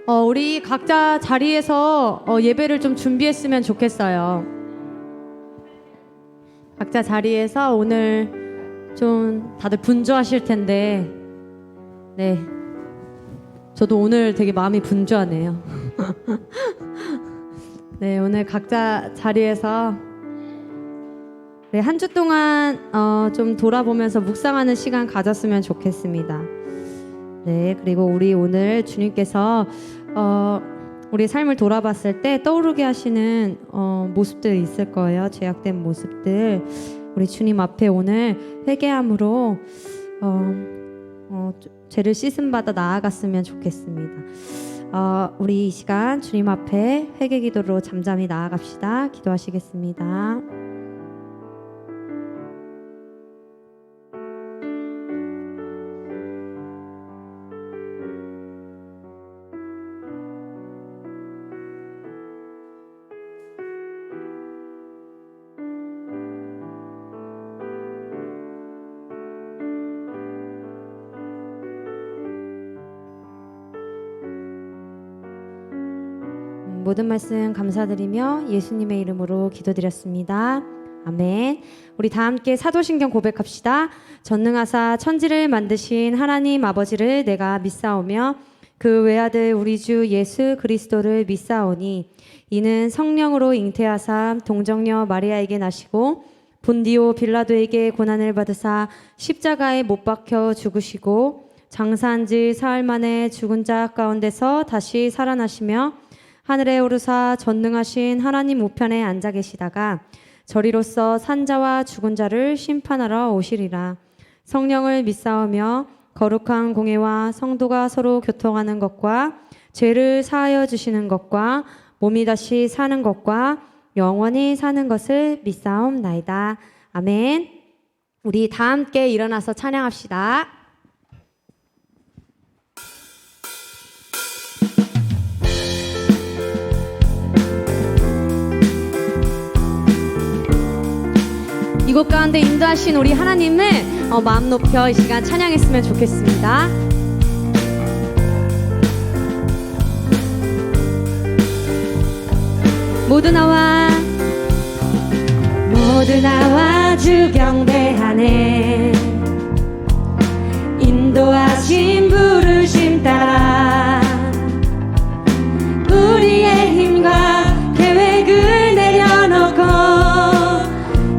우리 각자 자리에서 예배를 좀 준비했으면 좋겠어요. 각자 자리에서 오늘 좀 다들 분주하실 텐데, 네, 저도 오늘 되게 마음이 분주하네요. 네, 오늘 각자 자리에서 네, 한 주 동안 좀 돌아보면서 묵상하는 시간 가졌으면 좋겠습니다. 네, 그리고 우리 오늘 주님께서 우리 삶을 돌아봤을 때 떠오르게 하시는 모습들 있을 거예요. 죄악된 모습들. 우리 주님 앞에 오늘 회개함으로 죄를 씻음 받아 나아갔으면 좋겠습니다. 우리 이 시간 주님 앞에 회개 기도로 잠잠히 나아갑시다. 기도하시겠습니다. 모든 말씀 감사드리며 예수님의 이름으로 기도드렸습니다. 아멘. 우리 다 함께 사도신경 고백합시다. 전능하사 천지를 만드신 하나님 아버지를 내가 믿사오며 그 외아들 우리 주 예수 그리스도를 믿사오니 이는 성령으로 잉태하사 동정녀 마리아에게 나시고 본디오 빌라도에게 고난을 받으사 십자가에 못 박혀 죽으시고 장사한 지 사흘 만에 죽은 자 가운데서 다시 살아나시며 하늘에 오르사 전능하신 하나님 우편에 앉아 계시다가 저리로서 산자와 죽은 자를 심판하러 오시리라. 성령을 믿사오며 거룩한 공회와 성도가 서로 교통하는 것과 죄를 사하여 주시는 것과 몸이 다시 사는 것과 영원히 사는 것을 믿사옵나이다. 아멘. 우리 다 함께 일어나서 찬양합시다. 이곳 가운데 인도하신 우리 하나님을 마음 높여 이 시간 찬양했으면 좋겠습니다. 모두 나와 주 경배하네. 인도하신 부르심 따라 우리의 힘과 계획을 내려놓고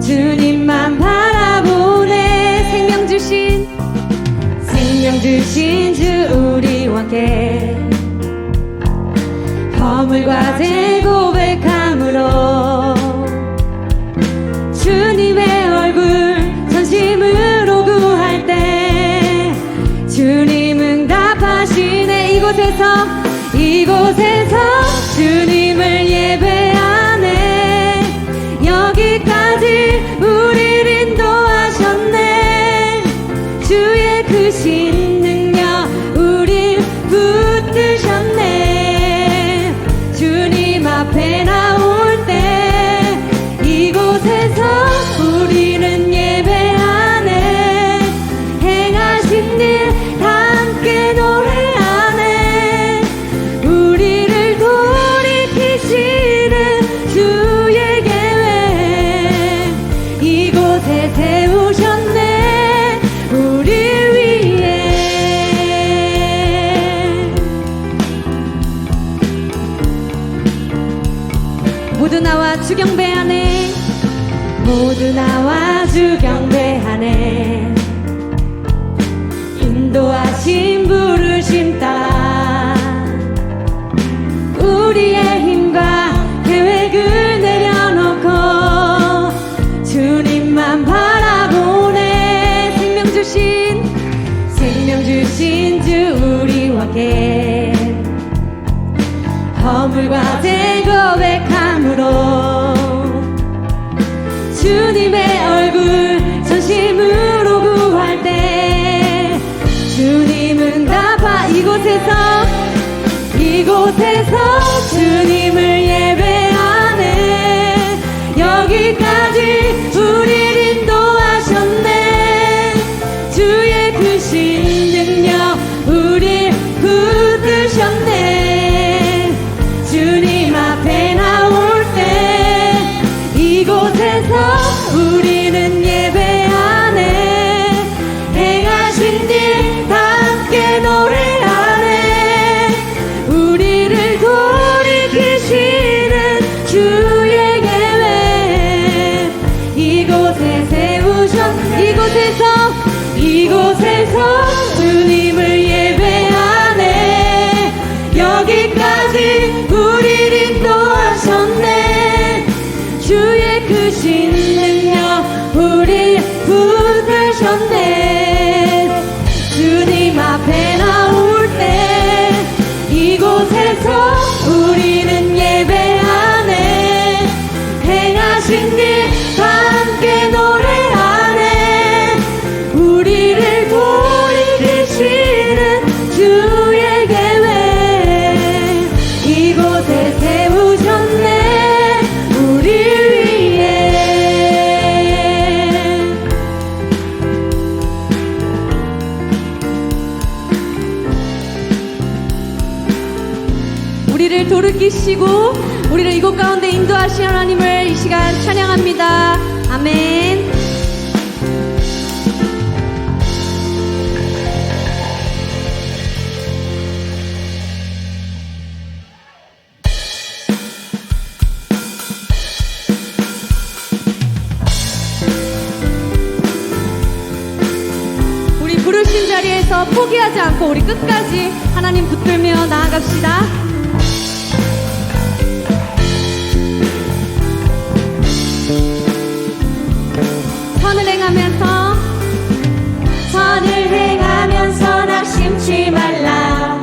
주님만 바라보네. 생명 주신 주 우리와 함께 허물과 죄 고백함으로 주님의 얼굴 전심으로 구할 때 주님 응답하시네. 이곳에서 주님을 예배하네. 여기까지 우리를 인도하셨네. 주의 크신 능력 우릴 붙드셨네. 주님 앞에 나올 때 이곳에서 우리는 예배하네. 행하신 일 다 함께 노래하네. 우리를 돌이키시는 주의 계획 이곳에 세우셨네. 우리 위해 모두 나와 주 경배하네. 모두 나와 주 경배하네. 인도하신 부르심 따라 우리의 힘과 계획을 내려놓고 주님만 바라보네. 생명 주신 주 우리와 함께 허물과 죄 고백함으로 주님의 얼굴 전심으로 구할 때 주님 응답하. 이곳에서 주님을 예배하네. 여기까지 우리를 인도하셨네. 주의 크신 능력 우릴 붙드셨네. 주의 계획 이곳에 세우셨네 우리를 위해. 우리를 돌이키시고 우리를 이곳 가운데 인도하신 하나님을 이 시간 찬양합니다. 아멘. 우리 부르신 자리에서 포기하지 않고 우리 끝까지 하나님 붙들며 나아갑시다. 선을 행하면서 선을 행하면서 낙심치 말라.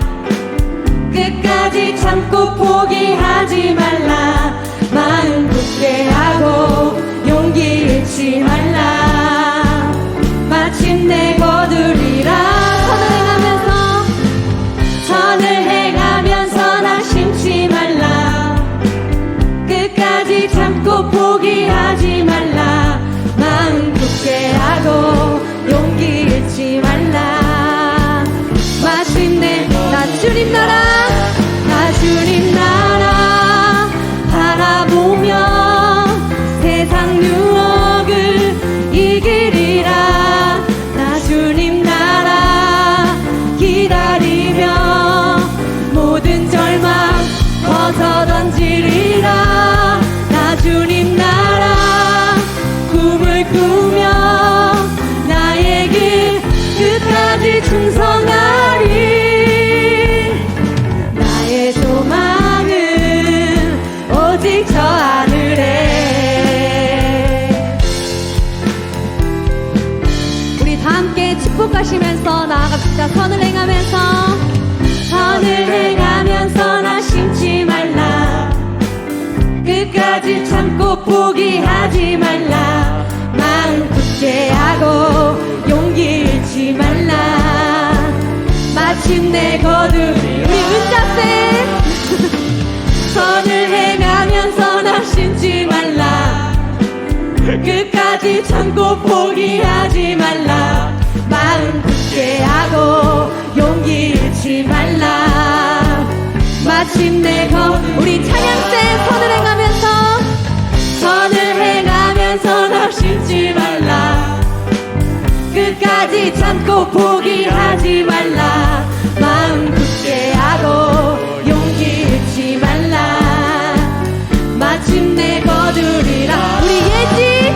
끝까지 참고 포기하지 말라. 마음 굳게 하고 용기 잃지 말라. 마침내 거두리라. 선을 행하면서 낙심치 말라. 끝까지 참고 포기하지 말라. 마음 굳게 하고 용기 잃지 말라. 마침내 나 주님 나라 바라보며 세상 유혹을 이기리라. 나 주님 나라 기다리며 모든 절망 벗어 던지리라. 나 주님 나라 꿈을 꾸며 나의 길 끝까지 충성하리. 나의 소망은 오직 저 하늘에. 우리 다 함께 축복하시면서 나아갑시다. 선을 행하면서 낙심치 말라. 끝까지 참고 포기하지 말라. 마음 굳게 하고 용기 잃지 말라. 마침내 거두리. 우리 은자세 선을 행하면서 낙심치 말라. 끝까지 참고 포기하지 말라. 마음 굳게 하고 용기 잃지 말라. 마침내 우리 찬양세 선을 행하면서 낙심치 말라. 끝까지 참고 포기하지 말라. 마음 굳게 하고 용기 잃지 말라. 마침내 거두리라. 우리 예지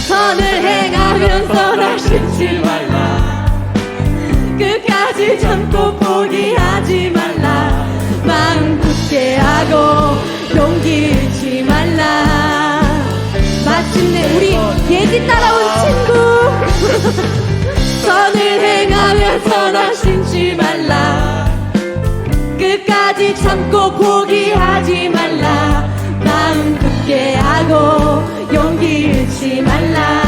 선을 행하면서 낙심치 말라. 끝까지 참고 포기하지 말라. 마음 굳게 하고 용기 잃지 말라. 마침내 우리 예지 따라온 친구 선을 행하면서 낙심치 말라. 끝까지 참고 포기하지 말라. 마음 굳게 하고 용기 잃지 말라.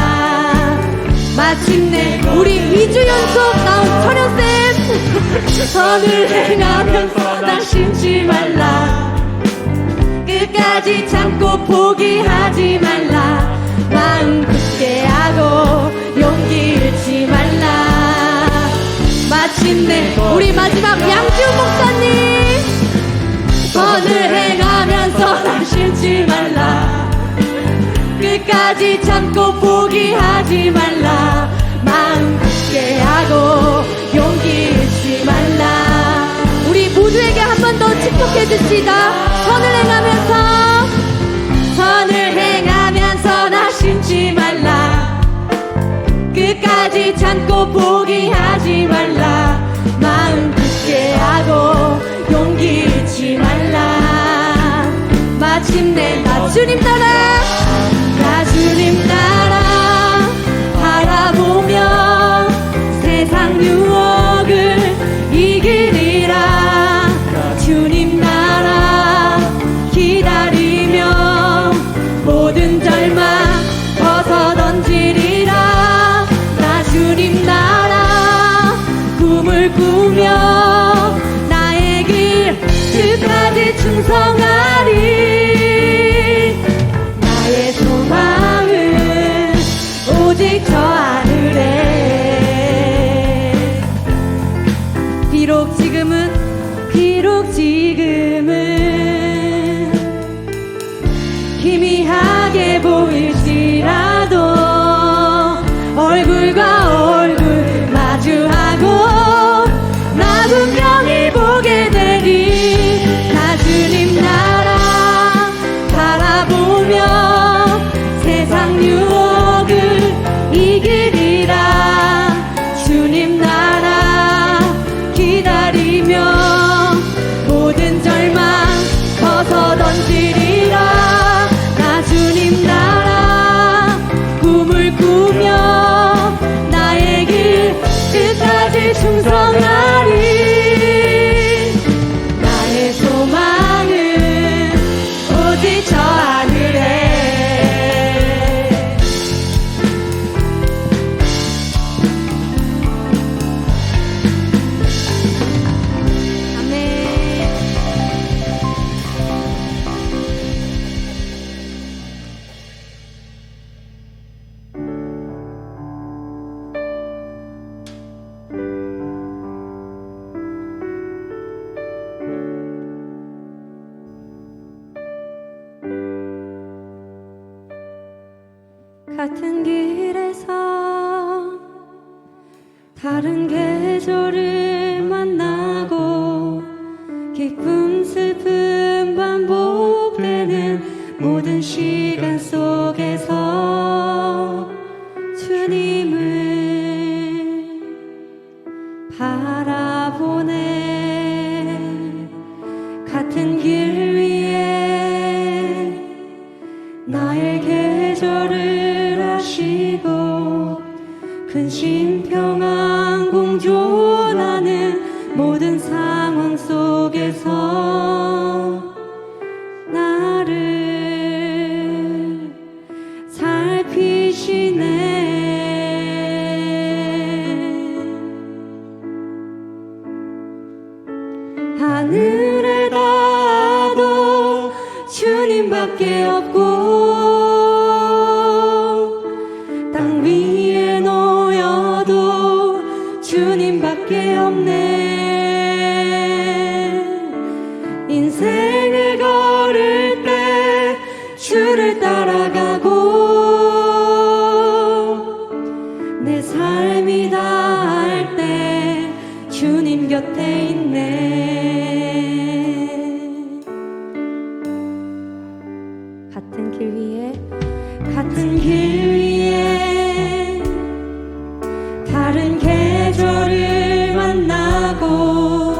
마침내 우리 2주 연속 나온 천연쌤 선을 행하면서 낙심치 말라. 끝까지 참고 포기하지 말라. 마음 굳게 하고 용기 잃지 말라. 마침내 우리 마지막 양지훈 목사님 선을 행하면서 낙심치 말라. 끝까지 참고 포기하지 말라. 마음 굳게 하고 용기 잃지 말라. 우리 모두에게 한 번 더 축복해 줍시다. 선을 행하면서 낙심치 말라. 끝까지 참고 포기하지 말라. 마음 굳게 하고 용기 잃지 말라. 마침내 나 주님 따라 바라보며 세상 유혹을 이기리라. 주님 나라 꾸며 나의 길 끝까지 충성하리. 나의 소망은 오직 저 하늘에. 비록 지금은 희미하게 보일지라도 얼굴과 얼굴 마주하고 나 분명히 보게 되리. 나 주님 나라 바라보며 세상 유혹을 이기리라. 주님 나라 기다리며 모든 절망 벗어 던지리라. 나 주님 나라 꿈을 꾸며 나의 길 끝까지 충성하리. 나의 소망은 오직 저 하늘에. 같은 길에서 다른 계절을 만나고 기쁨 슬픔 반복되는 모든 시간 속에서 주님을 바라보네. 같은 길 위에 나의 계절을 하시고 근심 평안 공존하는 모든 상황 속에서 나를 살피시네. 하늘에 닿아도 주님밖에 없고 땅 위에 놓여도 주님밖에 없네. 인생을 걸을 때 주를 따라가고 내 삶이 다할 때 주님 곁에 있네. 같은 길 위에 다른 계절을 만나고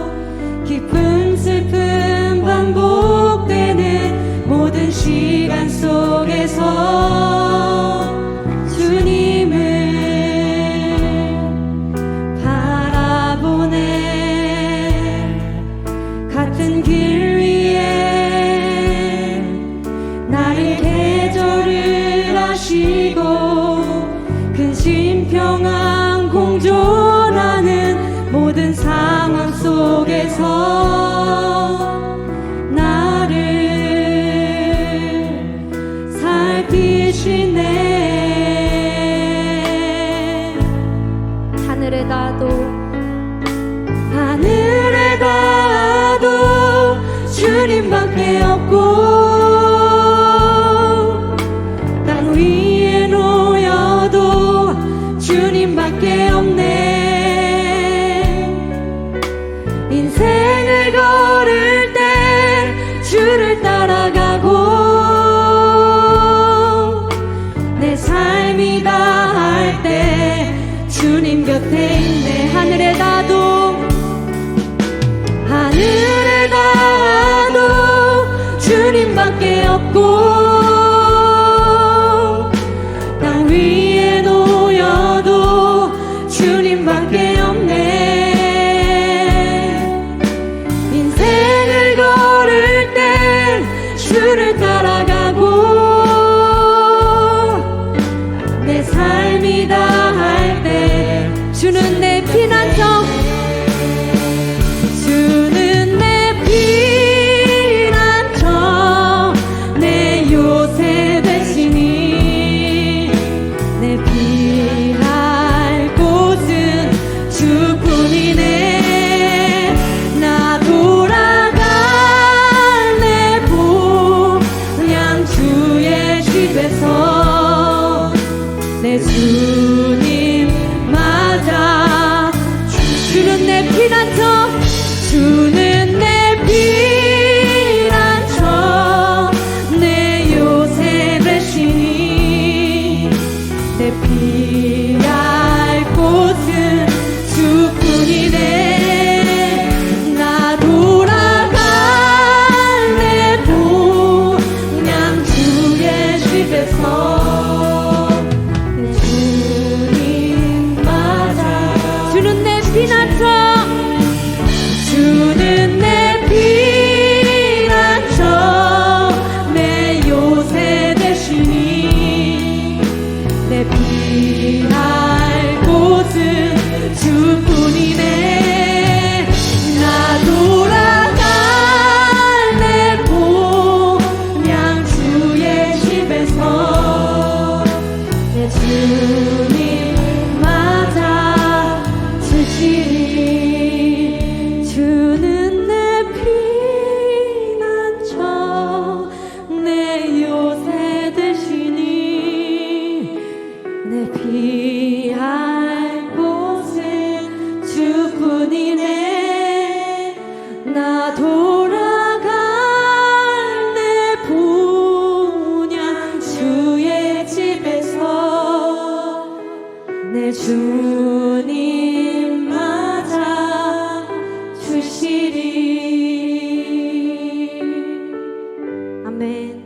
기쁨 슬픔 반복되는 모든 시간 속에서 주님을 바라보네. 같은 길 위에 나의 계절을 하시고 근심 평안 공존하는 모든 상황 속에서 나를 살피시네. 하늘에 닿아도 주님밖에 없고 땅 위에 놓여도 주님밖에 없네. 인생을 걸을 때 주를 따라가고 내 삶이 다할 때 주님 곁에 있네. 하늘에 닿아도 주님밖에 없고 땅 위에 놓여도 주님밖에 없네. 인생을 걸을 때 주를 따라가고 내 삶이 다할 때 주는 주뿐이네. 나 돌아갈래 본향 주의 집에서 내 주님 맞아. 주는 내 피난처, 주는 내 피난처, 내 요새 되시니 내 피할 곳은 주뿐이네. 나 돌아갈래 본향 주의 집에서 내 주님 맞아. 주는 내 피난처, 주는 내 피난처, 내 요새 되시니 내 피할 곳은 주뿐이네. 나 돌아갈래 본향 주의 집에서 내 주님 맞아 주시니. 주는 내 피난처, 내 요새 되시니 내 피할 곳은 주뿐이네. 나 돌아갈래 본향 주의 집에서 내 주님 맞아 주시리. 아멘.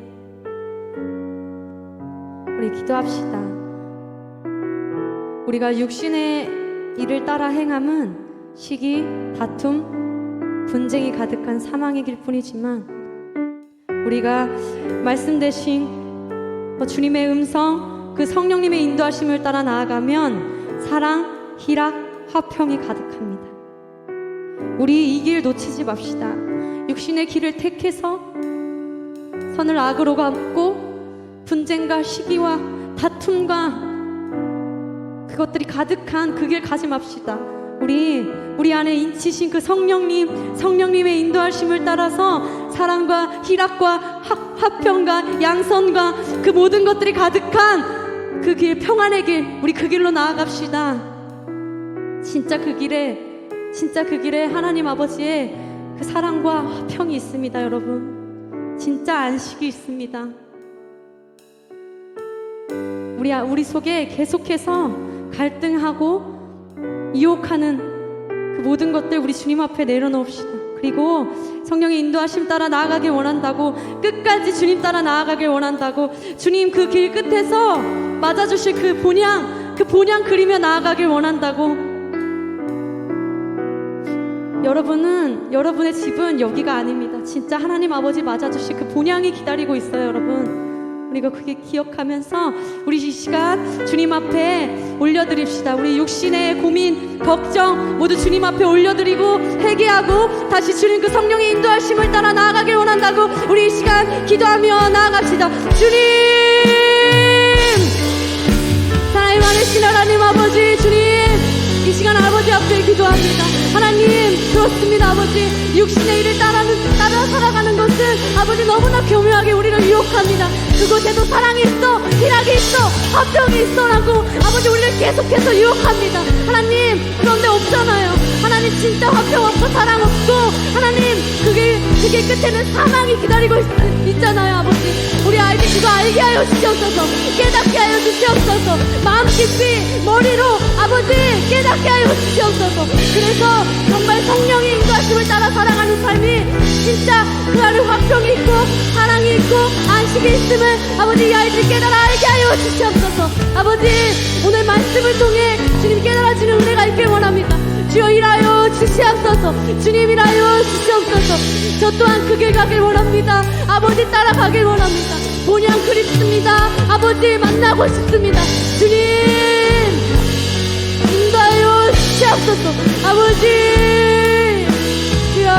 우리 기도합시다. 우리가 육신의 일을 따라 행함은 시기, 다툼, 분쟁이 가득한 사망의 길 뿐이지만 우리가 말씀 대신 주님의 음성, 그 성령님의 인도하심을 따라 나아가면 사랑, 희락, 화평이 가득합니다. 우리 이 길 놓치지 맙시다. 육신의 길을 택해서 선을 악으로 갚고 분쟁과 시기와 다툼과 그것들이 가득한 그 길 가지 맙시다. 우리 안에 인치신 그 성령님의 인도하심을 따라서 사랑과 희락과 화평과 양선과 그 모든 것들이 가득한 그 길, 평안의 길, 우리 그 길로 나아갑시다. 진짜 그 길에 하나님 아버지의 그 사랑과 화평이 있습니다. 여러분, 진짜 안식이 있습니다. 우리 속에 계속해서 갈등하고 유혹하는 그 모든 것들 우리 주님 앞에 내려놓읍시다. 그리고 성령의 인도하심 따라 나아가길 원한다고, 끝까지 주님 따라 나아가길 원한다고, 주님 그 길 끝에서 맞아주실 그 본향 그리며 나아가길 원한다고. 여러분의 집은 여기가 아닙니다. 진짜 하나님 아버지 맞아주실 그 본향이 기다리고 있어요. 여러분, 우리가 그게 기억하면서 우리 이 시간 주님 앞에 올려드립시다. 우리 육신의 고민, 걱정 모두 주님 앞에 올려드리고 회개하고 다시 주님 그 성령의 인도하심을 따라 나아가길 원한다고 우리 이 시간 기도하며 나아갑시다. 주님, 사랑이 많으신 하나님 아버지, 주님 이 시간 아버지 앞에 기도합니다. 하나님, 그렇습니다. 아버지, 육신의 일을 따라 살아가는 것은 아버지 너무나 교묘하게 우리를 유혹합니다. 그곳에도 사랑이 있어, 희락이 있어, 화평이 있어라고 아버지 우리를 계속해서 유혹합니다. 하나님, 그런데 없잖아요. 하나님, 진짜 화평 없고 사랑 없고 하나님, 그게 끝에는 사망이 기다리고 있잖아요. 아버지, 우리 그거 알게 하여 주시옵소서. 깨닫게 하여 주시옵소서. 마음 깊이 머리로 아버지 깨닫게 하여 주시옵소서. 그래서 정말 성령의 인도하심을 따라 살아가는 삶이 진짜 그 안에 화평이 있고 사랑이 있고 안식이 있음을 아버지 깨달아 알게 하여 주시옵소서. 아버지, 오늘 말씀을 통해 주님 깨달아주는 은혜가 있길 원합니다. 주여 일하여 주시옵소서. 주님 일하여 주시옵소서. 저 또한 그 길 가길 원합니다. 아버지 따라가길 원합니다. 본향 그립습니다. 아버지 만나고 싶습니다. 주님 인도하여 주시옵소서. 아버지, 주여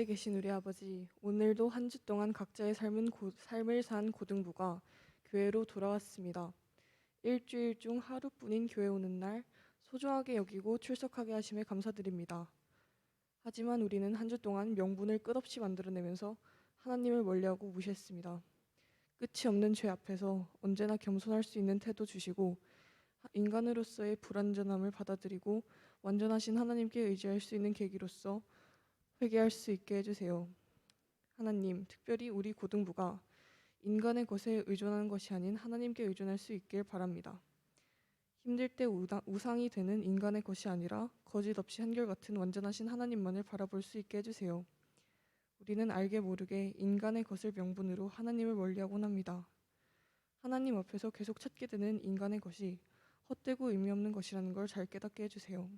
계신 우리 아버지, 오늘도 한 주 동안 각자의 삶을 산 고등부가 교회로 돌아왔습니다. 일주일 중 하루뿐인 교회 오는 날 소중하게 여기고 출석하게 하심에 감사드립니다. 하지만 우리는 한 주 동안 명분을 끝없이 만들어내면서 하나님을 멀리하고 무시했습니다. 끝이 없는 죄 앞에서 언제나 겸손할 수 있는 태도 주시고 인간으로서의 불완전함을 받아들이고 완전하신 하나님께 의지할 수 있는 계기로서 회개할 수 있게 해주세요. 하나님, 특별히 우리 고등부가 인간의 것에 의존하는 것이 아닌 하나님께 의존할 수 있길 바랍니다. 힘들 때 우상이 되는 인간의 것이 아니라 거짓 없이 한결같은 완전하신 하나님만을 바라볼 수 있게 해주세요. 우리는 알게 모르게 인간의 것을 명분으로 하나님을 멀리하곤 합니다. 하나님 앞에서 계속 찾게 되는 인간의 것이 헛되고 의미 없는 것이라는 걸 잘 깨닫게 해주세요.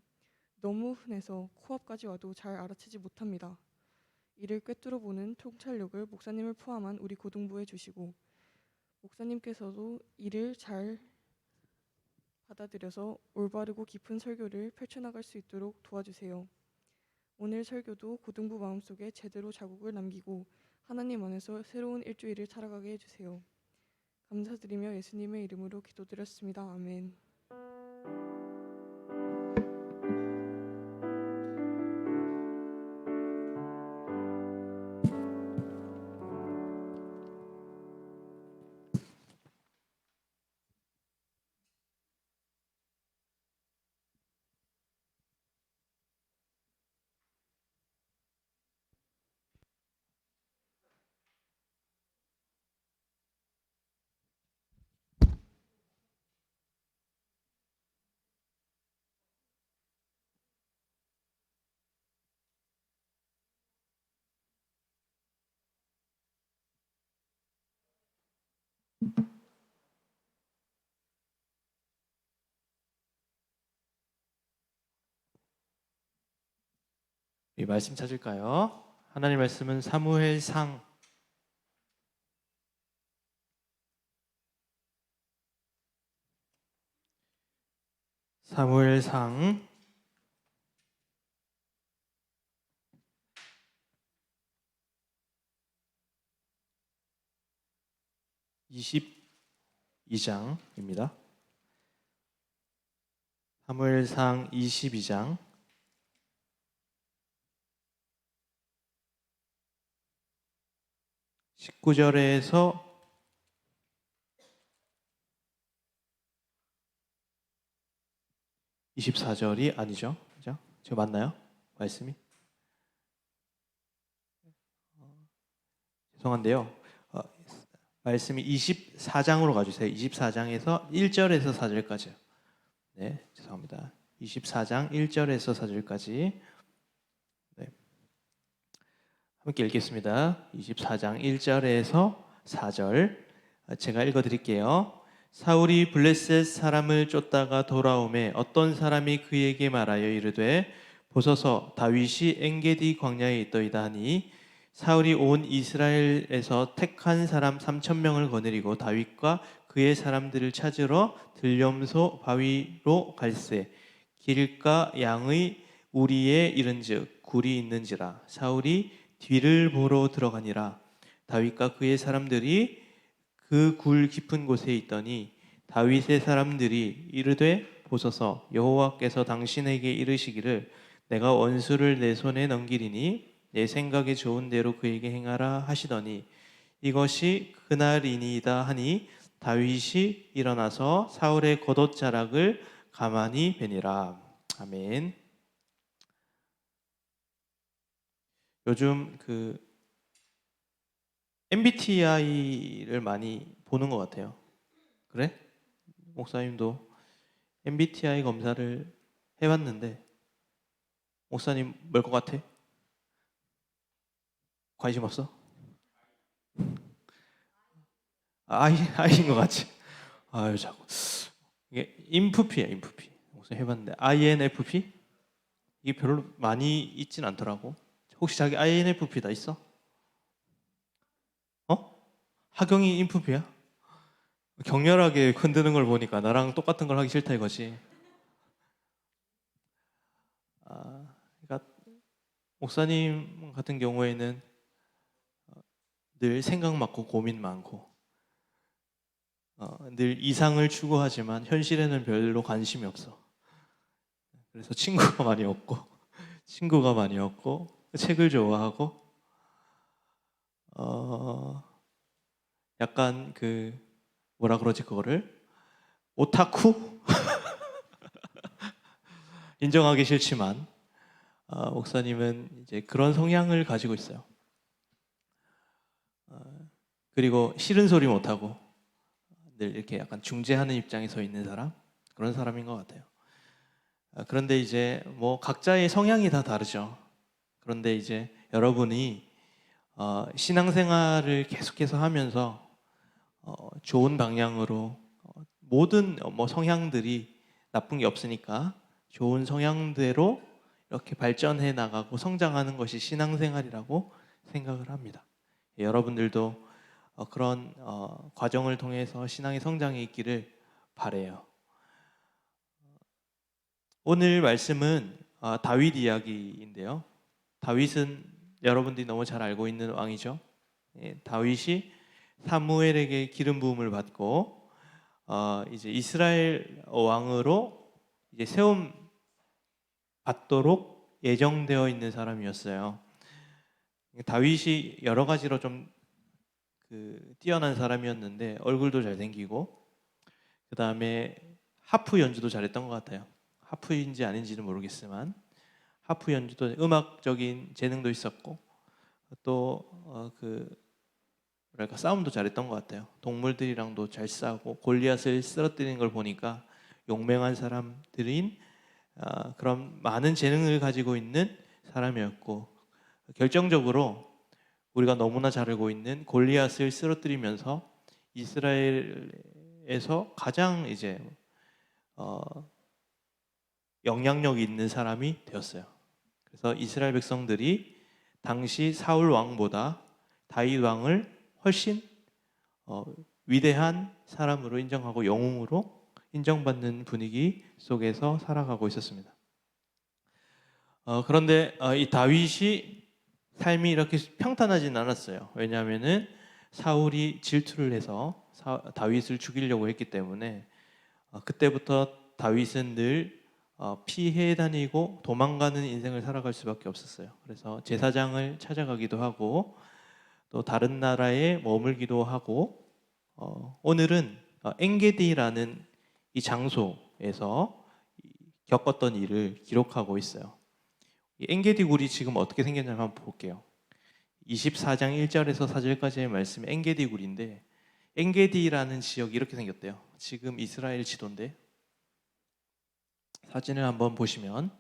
너무 흔해서 코앞까지 와도 잘 알아채지 못합니다. 이를 꿰뚫어 보는 통찰력을 목사님을 포함한 우리 고등부에 주시고 목사님께서도 이를 잘 받아들여서 올바르고 깊은 설교를 펼쳐나갈 수 있도록 도와주세요. 오늘 설교도 고등부 마음속에 제대로 자국을 남기고 하나님 안에서 새로운 일주일을 살아가게 해주세요. 감사드리며 예수님의 이름으로 기도드렸습니다. 아멘. 이 말씀 찾을까요? 하나님 말씀은 사무엘상 22장입니다. 사무엘상 22장 19절에서 24절이 아니죠? 그죠? 제가 맞나요? 말씀이? 죄송한데요. 말씀이 24장으로 가주세요. 24장에서 1절에서 4절까지요. 네, 죄송합니다. 24장 1절에서 4절까지. 네. 함께 읽겠습니다. 24장 1절에서 4절. 제가 읽어드릴게요. 사울이 블레셋 사람을 쫓다가 돌아오매 어떤 사람이 그에게 말하여 이르되 보소서 다윗이 엔게디 광야에 있더이다 하니 사울이 온 이스라엘에서 택한 사람 3,000명을 거느리고 다윗과 그의 사람들을 찾으러 들염소 바위로 갈새 길가 양의 우리에 이른즉 굴이 있는지라 사울이 뒤를 보러 들어가니라 다윗과 그의 사람들이 그 굴 깊은 곳에 있더니 다윗의 사람들이 이르되 보소서 여호와께서 당신에게 이르시기를 내가 원수를 내 손에 넘기리니 내 생각에 좋은 대로 그에게 행하라 하시더니 이것이 그날이니이다 하니 다윗이 일어나서 사울의 겉옷자락을 가만히 베니라. 아멘. 요즘 MBTI를 많이 보는 것 같아요. 그래? 목사님도 MBTI 검사를 해봤는데 목사님 뭘 것 같아? 관심 없어? I인 것 같지? 아유 자꾸 이게 인프피야 인프피. 목사님 해봤는데 INFP? 이게 별로 많이 있진 않더라고. 혹시 자기 INFP 다 있어? 하경이 인프피야? 격렬하게 흔드는 걸 보니까 나랑 똑같은 걸 하기 싫다 이거지. 그러니까 목사님 같은 경우에는 늘 생각 많고 고민 많고 늘 이상을 추구하지만 현실에는 별로 관심이 없어. 그래서 친구가 많이 없고 책을 좋아하고 약간 그 뭐라 그러지 그거를 오타쿠 인정하기 싫지만 목사님은 이제 그런 성향을 가지고 있어요. 그리고 싫은 소리 못하고 늘 이렇게 약간 중재하는 입장에 서 있는 사람, 그런 사람인 것 같아요. 그런데 이제 뭐 각자의 성향이 다 다르죠. 그런데 이제 여러분이 신앙생활을 계속해서 하면서 좋은 방향으로 모든 뭐 성향들이 나쁜 게 없으니까 좋은 성향대로 이렇게 발전해 나가고 성장하는 것이 신앙생활이라고 생각을 합니다. 여러분들도 그런 과정을 통해서 신앙의 성장이 있기를 바라요. 오늘 말씀은 다윗 이야기인데요. 다윗은 여러분들이 너무 잘 알고 있는 왕이죠. 다윗이 사무엘에게 기름 부음을 받고 이제 이스라엘 왕으로 이제 세움 받도록 예정되어 있는 사람이었어요. 다윗이 여러 가지로 좀 뛰어난 사람이었는데 얼굴도 잘생기고 그 다음에 하프 연주도 잘했던 것 같아요. 하프인지 아닌지는 모르겠지만 하프 연주도 음악적인 재능도 있었고 또 뭐랄까 싸움도 잘했던 것 같아요. 동물들이랑도 잘 싸우고 골리앗을 쓰러뜨리는 걸 보니까 용맹한 사람들인 그런 많은 재능을 가지고 있는 사람이었고 결정적으로 우리가 너무나 잘 알고 있는 골리앗을 쓰러뜨리면서 이스라엘에서 가장 이제 영향력 있는 사람이 되었어요. 그래서 이스라엘 백성들이 당시 사울 왕보다 다윗 왕을 훨씬 위대한 사람으로 인정하고 영웅으로 인정받는 분위기 속에서 살아가고 있었습니다. 그런데 이 다윗이 삶이 이렇게 평탄하진 않았어요. 왜냐하면은 사울이 질투를 해서 다윗을 죽이려고 했기 때문에 그때부터 다윗은 늘 피해 다니고 도망가는 인생을 살아갈 수밖에 없었어요. 그래서 제사장을 찾아가기도 하고 또 다른 나라에 머물기도 하고 오늘은 엔게디라는 이 장소에서 겪었던 일을 기록하고 있어요. 이 엔게디 굴이 지금 어떻게 생겼냐면 한번 볼게요. 24장 1절에서 4절까지의 말씀 엔게디 굴인데 엔게디라는 지역이 이렇게 생겼대요. 지금 이스라엘 지도인데 사진을 한번 보시면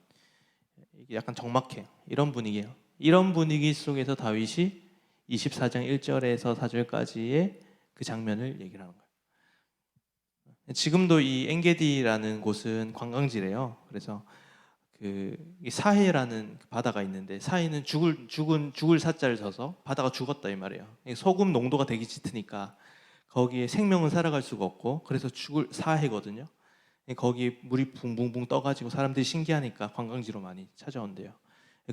이게 약간 적막해요. 이런 분위기예요. 이런 분위기 속에서 다윗이 24장 1절에서 4절까지의 그 장면을 얘기를 하는 거예요. 지금도 이 엔게디라는 곳은 관광지래요. 그래서 이 사해라는 바다가 있는데 사해는 죽을 사자를 써서 바다가 죽었다 이 말이에요. 소금 농도가 되게 짙으니까 거기에 생명은 살아갈 수가 없고 그래서 죽을 사해거든요. 거기에 물이 붕붕붕 떠가지고 사람들이 신기하니까 관광지로 많이 찾아온대요.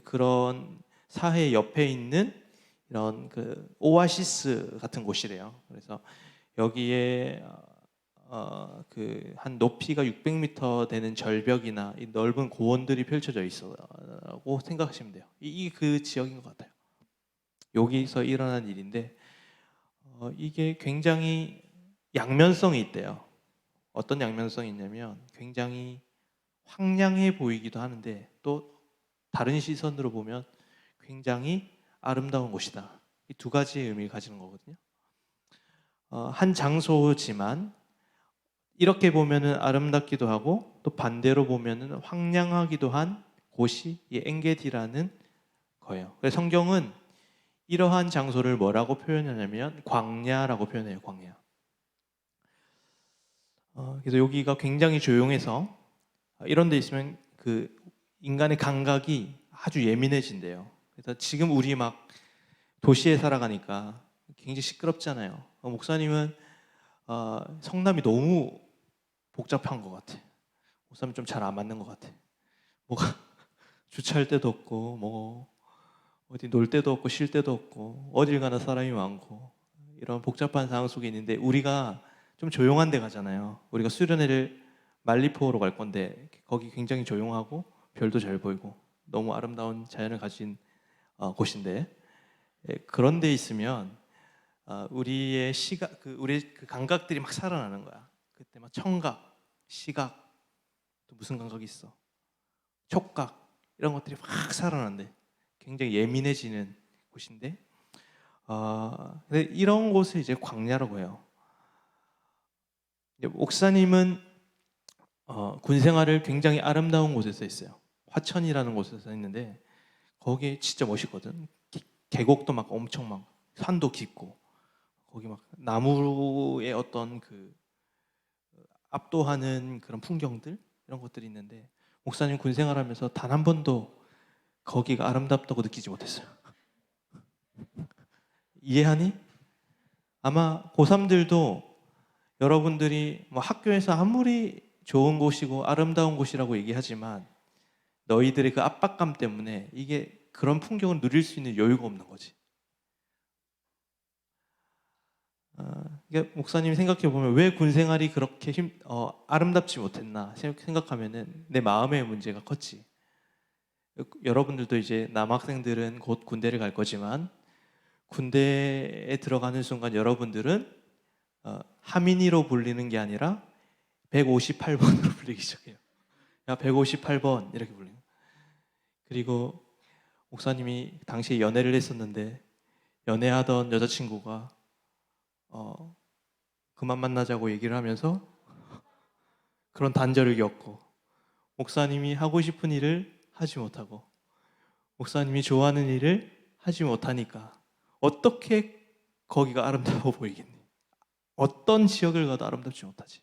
그런 사해 옆에 있는 이런 오아시스 같은 곳이래요. 그래서 여기에 한 높이가 600m 되는 절벽이나 이 넓은 고원들이 펼쳐져 있어라고 생각하시면 돼요. 이게 그 지역인 것 같아요. 여기서 일어난 일인데 이게 굉장히 양면성이 있대요. 어떤 양면성이 있냐면 굉장히 황량해 보이기도 하는데 또 다른 시선으로 보면 굉장히 아름다운 곳이다. 이 두 가지의 의미를 가지는 거거든요. 한 장소지만 이렇게 보면은 아름답기도 하고 또 반대로 보면은 황량하기도 한 곳이 이 엔게디라는 거예요. 그래서 성경은 이러한 장소를 뭐라고 표현하냐면 광야라고 표현해요. 광야. 그래서 여기가 굉장히 조용해서 이런 데 있으면 그 인간의 감각이 아주 예민해진대요. 그래서 지금 우리 막 도시에 살아가니까 굉장히 시끄럽잖아요. 목사님은 성남이 너무 복잡한 것 같아. 목사님 좀 잘 안 맞는 것 같아. 뭐가 주차할 데도 없고 뭐 어디 놀 데도 없고 쉴 데도 없고 어딜 가나 사람이 많고 이런 복잡한 상황 속에 있는데 우리가 좀 조용한 데 가잖아요. 우리가 수련회를 말리포로 갈 건데 거기 굉장히 조용하고 별도 잘 보이고 너무 아름다운 자연을 가진 곳인데 그런 데 있으면 우리의 시각, 우리 그 감각들이 막 살아나는 거야. 그때 막 청각, 시각, 또 무슨 감각이 있어? 촉각 이런 것들이 막 살아나는데 굉장히 예민해지는 곳인데 근데 이런 곳을 이제 광야라고 해요. 목사님은 군 생활을 굉장히 아름다운 곳에서 했어요. 화천이라는 곳에서 했는데 거기 진짜 멋있거든. 계곡도 막 엄청 막 산도 깊고 거기 막 나무의 어떤 그 압도하는 그런 풍경들 이런 것들이 있는데 목사님 군 생활하면서 단 한 번도 거기가 아름답다고 느끼지 못했어요. 이해하니? 아마 고3들도 여러분들이 뭐 학교에서 아무리 좋은 곳이고 아름다운 곳이라고 얘기하지만 너희들의 그 압박감 때문에 이게 그런 풍경을 누릴 수 있는 여유가 없는 거지. 그러니까 목사님이 생각해 보면 왜 군 생활이 그렇게 아름답지 못했나 생각하면은 내 마음의 문제가 컸지. 여러분들도 이제 남학생들은 곧 군대를 갈 거지만 군대에 들어가는 순간 여러분들은 하민이로 불리는 게 아니라 158번으로 불리기 시작해요. 야 158번 이렇게 불리는. 그리고 목사님이 당시에 연애를 했었는데 연애하던 여자친구가 그만 만나자고 얘기를 하면서 그런 단절을 겪고 목사님이 하고 싶은 일을 하지 못하고 목사님이 좋아하는 일을 하지 못하니까 어떻게 거기가 아름다워 보이겠니? 어떤 지역을 가도 아름답지 못하지.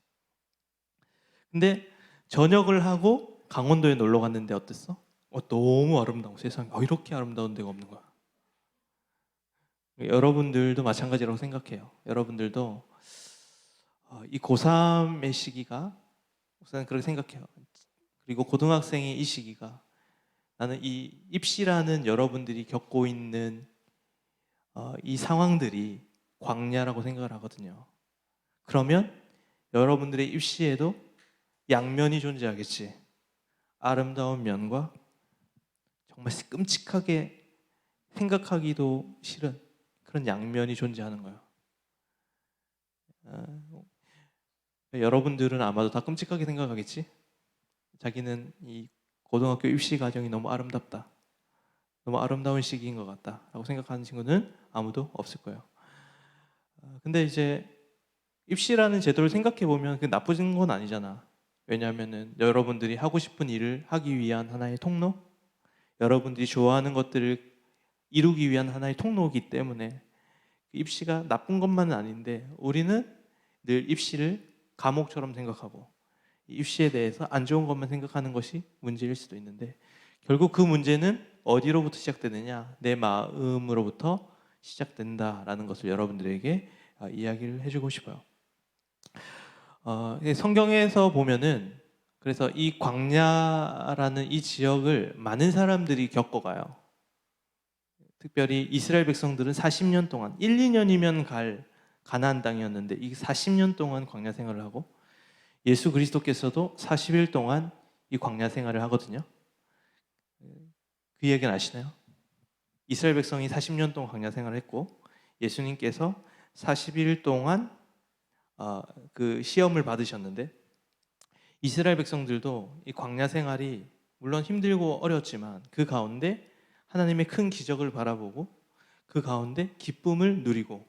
근데 전역을 하고 강원도에 놀러 갔는데 어땠어? 너무 아름다워. 세상에 이렇게 아름다운 데가 없는 거야. 여러분들도 마찬가지라고 생각해요. 여러분들도 이 고3의 시기가 저는 그렇게 생각해요. 그리고 고등학생의 이 시기가 나는 이 입시라는 여러분들이 겪고 있는 이 상황들이 광야라고 생각을 하거든요. 그러면 여러분들의 입시에도 양면이 존재하겠지. 아름다운 면과 정말 끔찍하게 생각하기도 싫은 그런 양면이 존재하는 거예요. 여러분들은 아마도 다 끔찍하게 생각하겠지? 자기는 이 고등학교 입시 과정이 너무 아름답다. 너무 아름다운 시기인 것 같다. 라고 생각하는 친구는 아무도 없을 거예요. 근데 이제 입시라는 제도를 생각해 보면 그 나쁜 건 아니잖아. 왜냐하면은 여러분들이 하고 싶은 일을 하기 위한 하나의 통로, 여러분들이 좋아하는 것들을 이루기 위한 하나의 통로이기 때문에 입시가 나쁜 것만은 아닌데 우리는 늘 입시를 감옥처럼 생각하고 입시에 대해서 안 좋은 것만 생각하는 것이 문제일 수도 있는데 결국 그 문제는 어디로부터 시작되느냐? 내 마음으로부터 시작된다라는 것을 여러분들에게 이야기를 해주고 싶어요. 성경에서 보면은 그래서 이 광야라는 이 지역을 많은 사람들이 겪어가요. 특별히 이스라엘 백성들은 40년 동안 1, 2년이면 갈 가나안 땅이었는데 이 40년 동안 광야 생활을 하고 예수 그리스도께서도 40일 동안 이 광야 생활을 하거든요. 그 얘기는 아시나요? 이스라엘 백성이 40년 동안 광야 생활을 했고 예수님께서 40일 동안 그 시험을 받으셨는데 이스라엘 백성들도 이 광야 생활이 물론 힘들고 어려웠지만 그 가운데 하나님의 큰 기적을 바라보고 그 가운데 기쁨을 누리고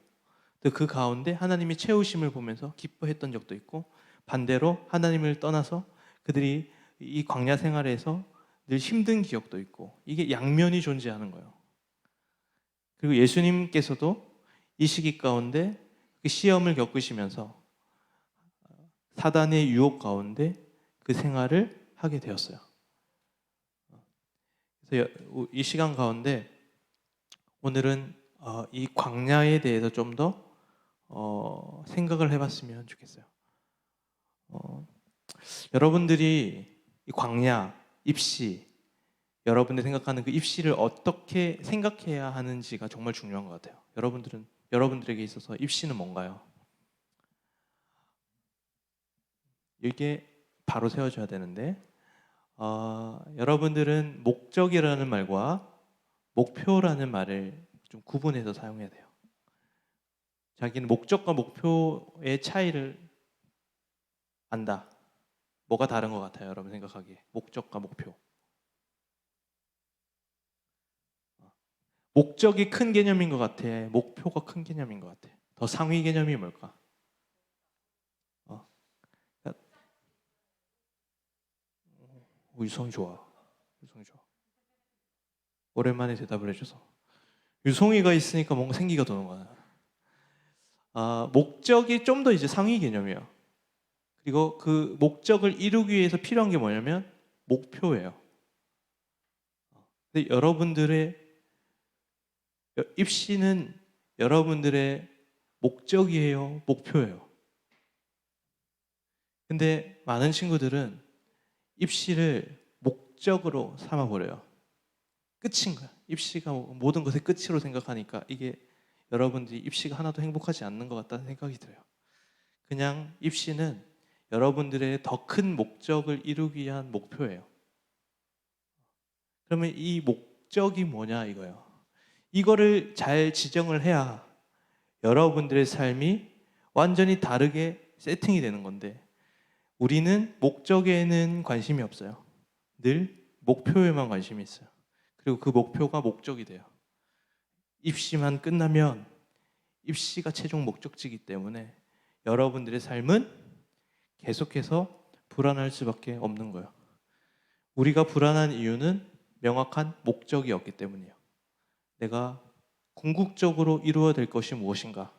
또 그 가운데 하나님의 채우심을 보면서 기뻐했던 적도 있고 반대로 하나님을 떠나서 그들이 이 광야 생활에서 늘 힘든 기억도 있고 이게 양면이 존재하는 거예요. 그리고 예수님께서도 이 시기 가운데 그 시험을 겪으시면서 사단의 유혹 가운데 그 생활을 하게 되었어요. 그래서 이 시간 가운데 오늘은 이 광야에 대해서 좀 더 생각을 해봤으면 좋겠어요. 여러분들이 이 광야, 입시 여러분들이 생각하는 그 입시를 어떻게 생각해야 하는지가 정말 중요한 것 같아요. 여러분들에게 있어서 입시는 뭔가요? 이게 바로 세워져야 되는데 여러분들은 목적이라는 말과 목표라는 말을 좀 구분해서 사용해야 돼요. 자기는 목적과 목표의 차이를 안다. 뭐가 다른 것 같아요, 여러분 생각하기에? 목적과 목표. 목적이 큰 개념인 것 같아? 목표가 큰 개념인 것 같아? 더 상위 개념이 뭘까? 유성이 좋아. 유성이 좋아. 오랜만에 대답을 해줘서. 유성이가 있으니까 뭔가 생기가 도는 거야. 목적이 좀 더 이제 상위 개념이에요. 그리고 그 목적을 이루기 위해서 필요한 게 뭐냐면 목표예요. 근데 여러분들의 입시는 여러분들의 목적이에요, 목표예요. 근데 많은 친구들은 입시를 목적으로 삼아버려요. 끝인 거야. 입시가 모든 것의 끝으로 생각하니까 이게 여러분들이 입시가 하나도 행복하지 않는 것 같다는 생각이 들어요. 그냥 입시는 여러분들의 더 큰 목적을 이루기 위한 목표예요. 그러면 이 목적이 뭐냐 이거예요. 이거를 잘 지정을 해야 여러분들의 삶이 완전히 다르게 세팅이 되는 건데 우리는 목적에는 관심이 없어요. 늘 목표에만 관심이 있어요. 그리고 그 목표가 목적이 돼요. 입시만 끝나면 입시가 최종 목적지이기 때문에 여러분들의 삶은 계속해서 불안할 수밖에 없는 거예요. 우리가 불안한 이유는 명확한 목적이 없기 때문이에요. 내가 궁극적으로 이루어야 될 것이 무엇인가?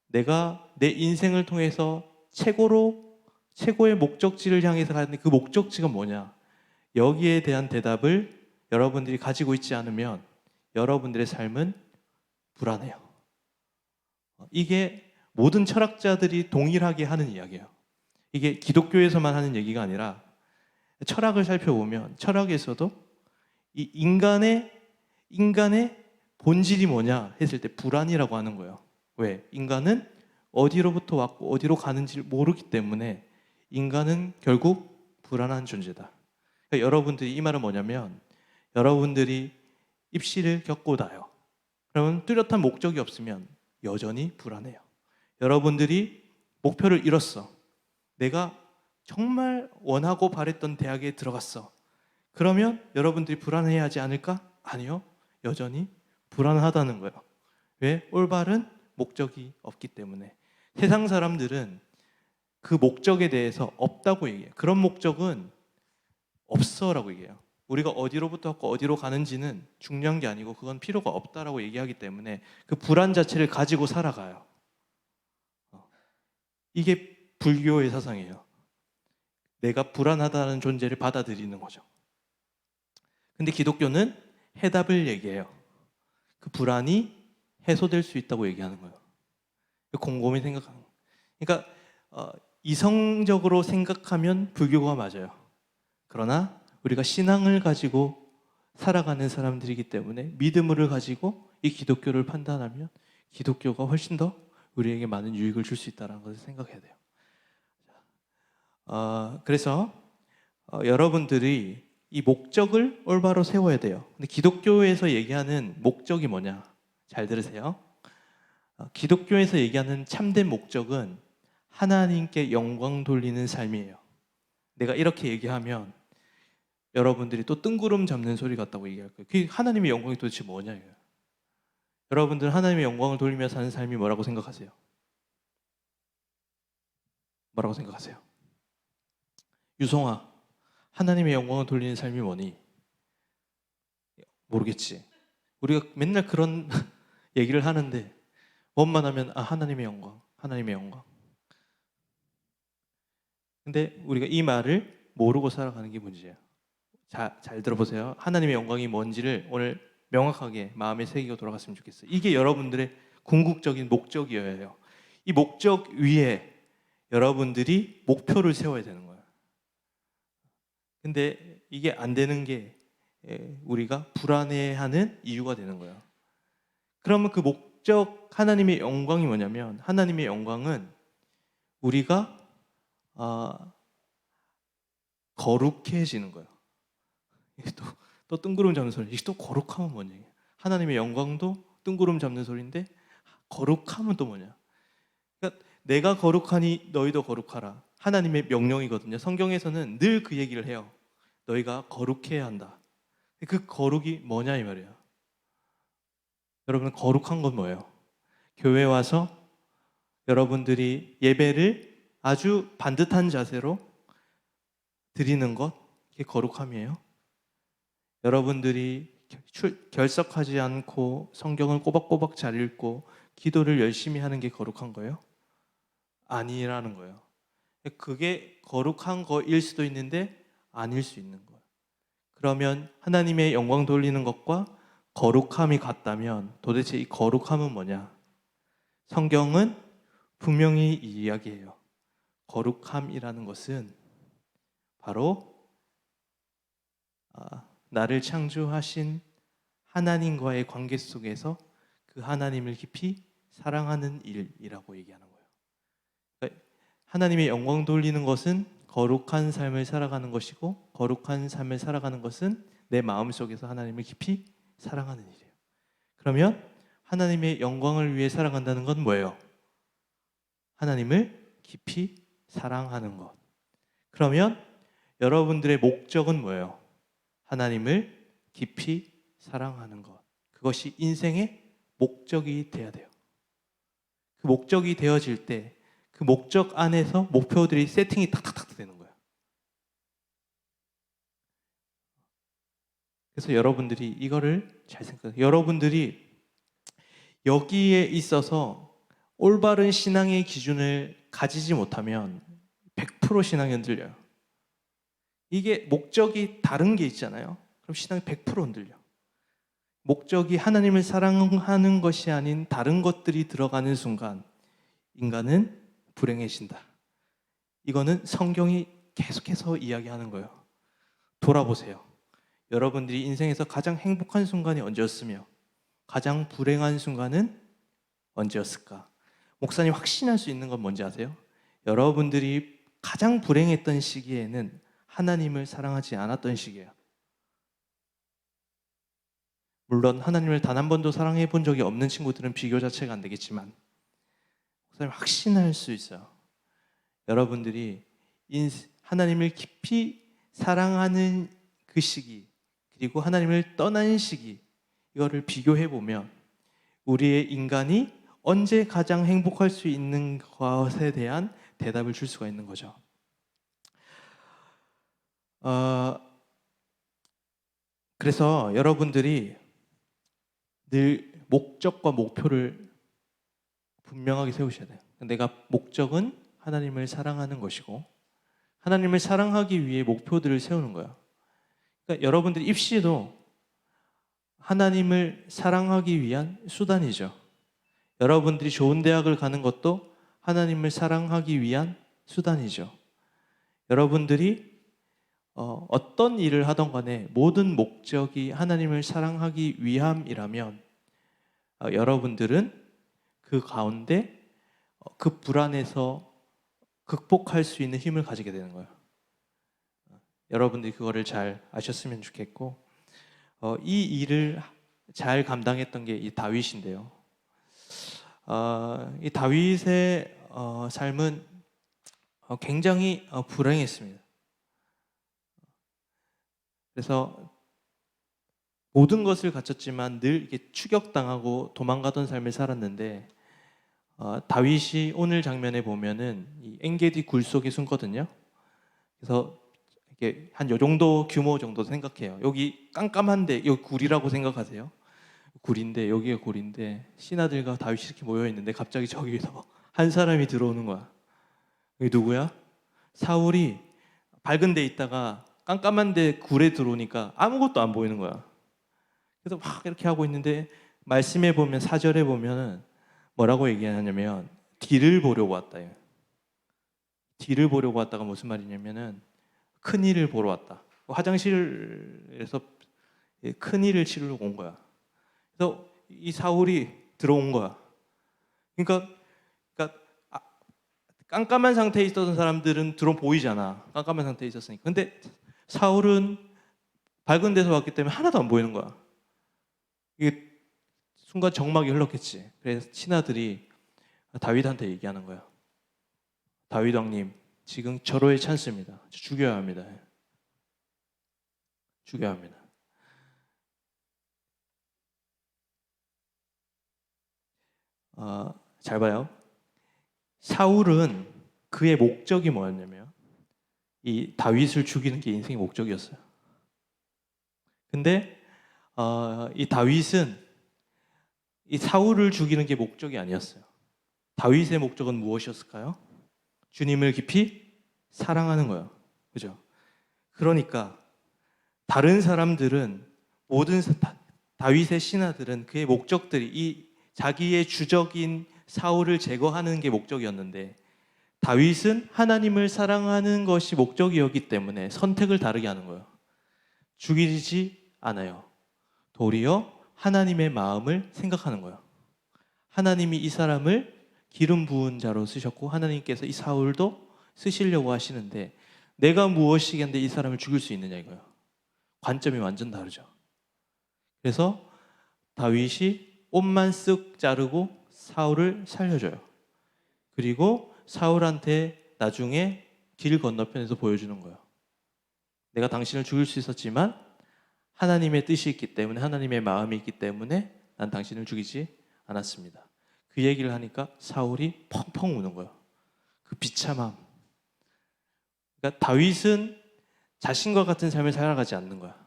내가 내 인생을 통해서 최고의 목적지를 향해서 가는 그 목적지가 뭐냐? 여기에 대한 대답을 여러분들이 가지고 있지 않으면 여러분들의 삶은 불안해요. 이게 모든 철학자들이 동일하게 하는 이야기예요. 이게 기독교에서만 하는 얘기가 아니라 철학을 살펴보면 철학에서도 이 인간의 본질이 뭐냐 했을 때 불안이라고 하는 거예요. 왜? 인간은 어디로부터 왔고 어디로 가는지를 모르기 때문에 인간은 결국 불안한 존재다. 그러니까 여러분들이 이 말은 뭐냐면 여러분들이 입시를 겪고 나요. 그러면 뚜렷한 목적이 없으면 여전히 불안해요. 여러분들이 목표를 이뤘어. 내가 정말 원하고 바랬던 대학에 들어갔어. 그러면 여러분들이 불안해야 하지 않을까? 아니요. 여전히 불안하다는 거예요. 왜? 올바른 목적이 없기 때문에. 세상 사람들은 그 목적에 대해서 없다고 얘기해요. 그런 목적은 없어라고 얘기해요. 우리가 어디로부터 왔고 어디로 가는지는 중요한 게 아니고 그건 필요가 없다라고 얘기하기 때문에 그 불안 자체를 가지고 살아가요. 이게 불교의 사상이에요. 내가 불안하다는 존재를 받아들이는 거죠. 근데 기독교는 해답을 얘기해요. 그 불안이 해소될 수 있다고 얘기하는 거예요. 곰곰이 생각하는 거예요. 그러니까 이성적으로 생각하면 불교가 맞아요. 그러나 우리가 신앙을 가지고 살아가는 사람들이기 때문에 믿음을 가지고 이 기독교를 판단하면 기독교가 훨씬 더 우리에게 많은 유익을 줄 수 있다는 것을 생각해야 돼요. 그래서 여러분들이 이 목적을 올바로 세워야 돼요. 근데 기독교에서 얘기하는 목적이 뭐냐? 잘 들으세요. 기독교에서 얘기하는 참된 목적은 하나님께 영광 돌리는 삶이에요. 내가 이렇게 얘기하면 여러분들이 또 뜬구름 잡는 소리 같다고 얘기할 거예요. 그 하나님의 영광이 도대체 뭐냐 이거예요. 여러분들 하나님의 영광을 돌리며 사는 삶이 뭐라고 생각하세요? 뭐라고 생각하세요? 유성아, 하나님의 영광을 돌리는 삶이 뭐니? 모르겠지. 우리가 맨날 그런 얘기를 하는데 뭐만 하면 하나님의 영광, 하나님의 영광. 근데 우리가 이 말을 모르고 살아가는 게 문제예요. 잘 들어보세요. 하나님의 영광이 뭔지를 오늘 명확하게 마음에 새기고 돌아갔으면 좋겠어요. 이게 여러분들의 궁극적인 목적이어야 해요. 이 목적 위에 여러분들이 목표를 세워야 되는 거예요. 근데 이게 안 되는 게 우리가 불안해하는 이유가 되는 거예요. 그러면 그 목적, 하나님의 영광이 뭐냐면, 하나님의 영광은 우리가 거룩해지는 거예요. 이게 또 뜬구름 잡는 소리. 이게 또 거룩함은 뭐냐? 하나님의 영광도 뜬구름 잡는 소리인데 거룩함은 또 뭐냐? 그러니까 내가 거룩하니 너희도 거룩하라. 하나님의 명령이거든요. 성경에서는 늘 그 얘기를 해요. 너희가 거룩해야 한다. 그 거룩이 뭐냐 이 말이에요. 여러분, 거룩한 건 뭐예요? 교회 와서 여러분들이 예배를 아주 반듯한 자세로 드리는 것, 그게 거룩함이에요. 여러분들이 결석하지 않고 성경을 꼬박꼬박 잘 읽고 기도를 열심히 하는 게 거룩한 거예요? 아니라는 거예요. 그게 거룩한 거일 수도 있는데 아닐 수 있는 거예요. 그러면 하나님의 영광 돌리는 것과 거룩함이 같다면 도대체 이 거룩함은 뭐냐? 성경은 분명히 이야기해요. 거룩함이라는 것은 바로 나를 창조하신 하나님과의 관계 속에서 그 하나님을 깊이 사랑하는 일이라고 얘기하는 거예요. 그러니까 하나님의 영광 돌리는 것은 거룩한 삶을 살아가는 것이고, 거룩한 삶을 살아가는 것은 내 마음속에서 하나님을 깊이 사랑하는 일이에요. 그러면 하나님의 영광을 위해 살아간다는 건 뭐예요? 하나님을 깊이 사랑하는 것. 그러면 여러분들의 목적은 뭐예요? 하나님을 깊이 사랑하는 것. 그것이 인생의 목적이 돼야 돼요. 그 목적이 되어질 때 그 목적 안에서 목표들이 세팅이 탁탁탁 되는 거예요. 그래서 여러분들이 이거를 잘 생각해요. 여러분들이 여기에 있어서 올바른 신앙의 기준을 가지지 못하면 100% 신앙이 흔들려요. 이게 목적이 다른 게 있잖아요. 그럼 신앙이 100% 흔들려. 목적이 하나님을 사랑하는 것이 아닌 다른 것들이 들어가는 순간 인간은 불행해진다. 이거는 성경이 계속해서 이야기하는 거예요. 돌아보세요. 여러분들이 인생에서 가장 행복한 순간이 언제였으며 가장 불행한 순간은 언제였을까? 목사님 확신할 수 있는 건 뭔지 아세요? 여러분들이 가장 불행했던 시기에는 하나님을 사랑하지 않았던 시기예요. 물론 하나님을 단 한 번도 사랑해 본 적이 없는 친구들은 비교 자체가 안 되겠지만 목사님 확신할 수 있어요. 여러분들이 하나님을 깊이 사랑하는 그 시기, 그리고 하나님을 떠난 시기, 이거를 비교해 보면 우리의 인간이 언제 가장 행복할 수 있는 것에 대한 대답을 줄 수가 있는 거죠. 그래서 여러분들이 늘 목적과 목표를 분명하게 세우셔야 돼요. 내가 목적은 하나님을 사랑하는 것이고 하나님을 사랑하기 위해 목표들을 세우는 거예요. 그러니까 여러분들이 입시도 하나님을 사랑하기 위한 수단이죠. 여러분들이 좋은 대학을 가는 것도 하나님을 사랑하기 위한 수단이죠. 여러분들이 어떤 일을 하던 간에 모든 목적이 하나님을 사랑하기 위함이라면 여러분들은 그 가운데 그 불안에서 극복할 수 있는 힘을 가지게 되는 거예요. 여러분들이 그거를 잘 아셨으면 좋겠고, 이 일을 잘 감당했던 게 이 다윗인데요. 이 다윗의 삶은 굉장히 불행했습니다. 그래서 모든 것을 갖췄지만 늘 이렇게 추격당하고 도망가던 삶을 살았는데, 다윗이 오늘 장면에 보면은 이 엔게디 굴 속에 숨거든요. 그래서 이게 한 요 정도 규모 정도 생각해요. 여기 깜깜한데 여기 굴이라고 생각하세요. 굴인데 여기가 굴인데 신하들과 다윗이 이렇게 모여 있는데 갑자기 저기서 한 사람이 들어오는 거야. 여기 누구야? 사울이 밝은 데 있다가 깜깜한데 굴에 들어오니까 아무것도 안 보이는 거야. 그래서 막 이렇게 하고 있는데 말씀에 보면 4절에 보면은 뭐라고 얘기하냐면 뒤를 보려고 왔다. 뒤를 보려고 왔다가 무슨 말이냐면은 큰일을 보러 왔다. 화장실에서 큰 일을 치르려고 온 거야. 그래서 이 사울이 들어온 거야. 그러니까 깜깜한 상태에 있었던 사람들은 들어 보이잖아. 깜깜한 상태에 있었으니까. 근데 사울은 밝은 데서 왔기 때문에 하나도 안 보이는 거야. 이게 순간 정막이 흘렀겠지. 그래서 신하들이 다윗한테 얘기하는 거야. 다윗 왕님, 지금 절호의 찬스입니다. 죽여야 합니다. 죽여야 합니다. 잘 봐요. 사울은 그의 목적이 뭐였냐면 이 다윗을 죽이는 게 인생의 목적이었어요. 근데 이 다윗은 이 사울을 죽이는 게 목적이 아니었어요. 다윗의 목적은 무엇이었을까요? 주님을 깊이 사랑하는 거예요. 그죠? 그러니까 다른 사람들은 다윗의 신하들은 그의 목적들이 이 자기의 주적인 사울을 제거하는 게 목적이었는데 다윗은 하나님을 사랑하는 것이 목적이었기 때문에 선택을 다르게 하는 거예요. 죽이지 않아요. 도리어 하나님의 마음을 생각하는 거예요. 하나님이 이 사람을 기름 부은 자로 쓰셨고 하나님께서 이 사울도 쓰시려고 하시는데 내가 무엇이겠는데 이 사람을 죽일 수 있느냐 이거예요. 관점이 완전 다르죠. 그래서 다윗이 옷만 쓱 자르고 사울을 살려줘요. 그리고 사울한테 나중에 길 건너편에서 보여주는 거예요. 내가 당신을 죽일 수 있었지만 하나님의 뜻이 있기 때문에 하나님의 마음이 있기 때문에 난 당신을 죽이지 않았습니다. 그 얘기를 하니까 사울이 펑펑 우는 거예요. 그 비참함. 그러니까 다윗은 자신과 같은 삶을 살아가지 않는 거야.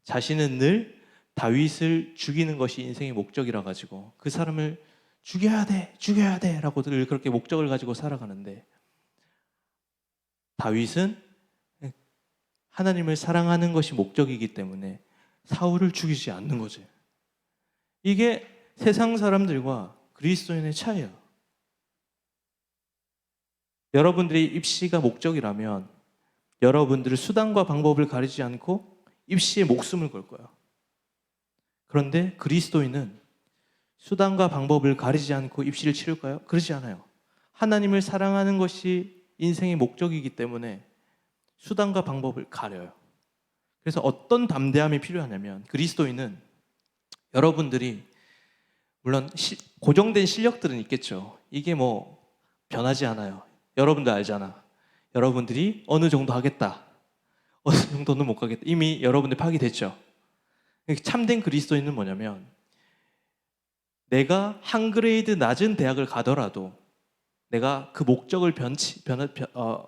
자신은 늘 다윗을 죽이는 것이 인생의 목적이라 가지고 그 사람을 죽여야 돼 라고 늘 그렇게 목적을 가지고 살아가는데 다윗은 하나님을 사랑하는 것이 목적이기 때문에 사울을 죽이지 않는 거지. 이게 세상 사람들과 그리스도인의 차이야. 여러분들의 입시가 목적이라면 여러분들의 수단과 방법을 가리지 않고 입시에 목숨을 걸 거야. 그런데 그리스도인은 수단과 방법을 가리지 않고 입시를 치를까요? 그러지 않아요. 하나님을 사랑하는 것이 인생의 목적이기 때문에 수단과 방법을 가려요. 그래서 어떤 담대함이 필요하냐면 그리스도인은 여러분들이 물론 고정된 실력들은 있겠죠. 이게 뭐 변하지 않아요. 여러분도 알잖아. 여러분들이 어느 정도 하겠다. 어느 정도는 못 가겠다. 이미 여러분들 파악됐죠. 참된 그리스도인은 뭐냐면 내가 한 그레이드 낮은 대학을 가더라도 내가 그 목적을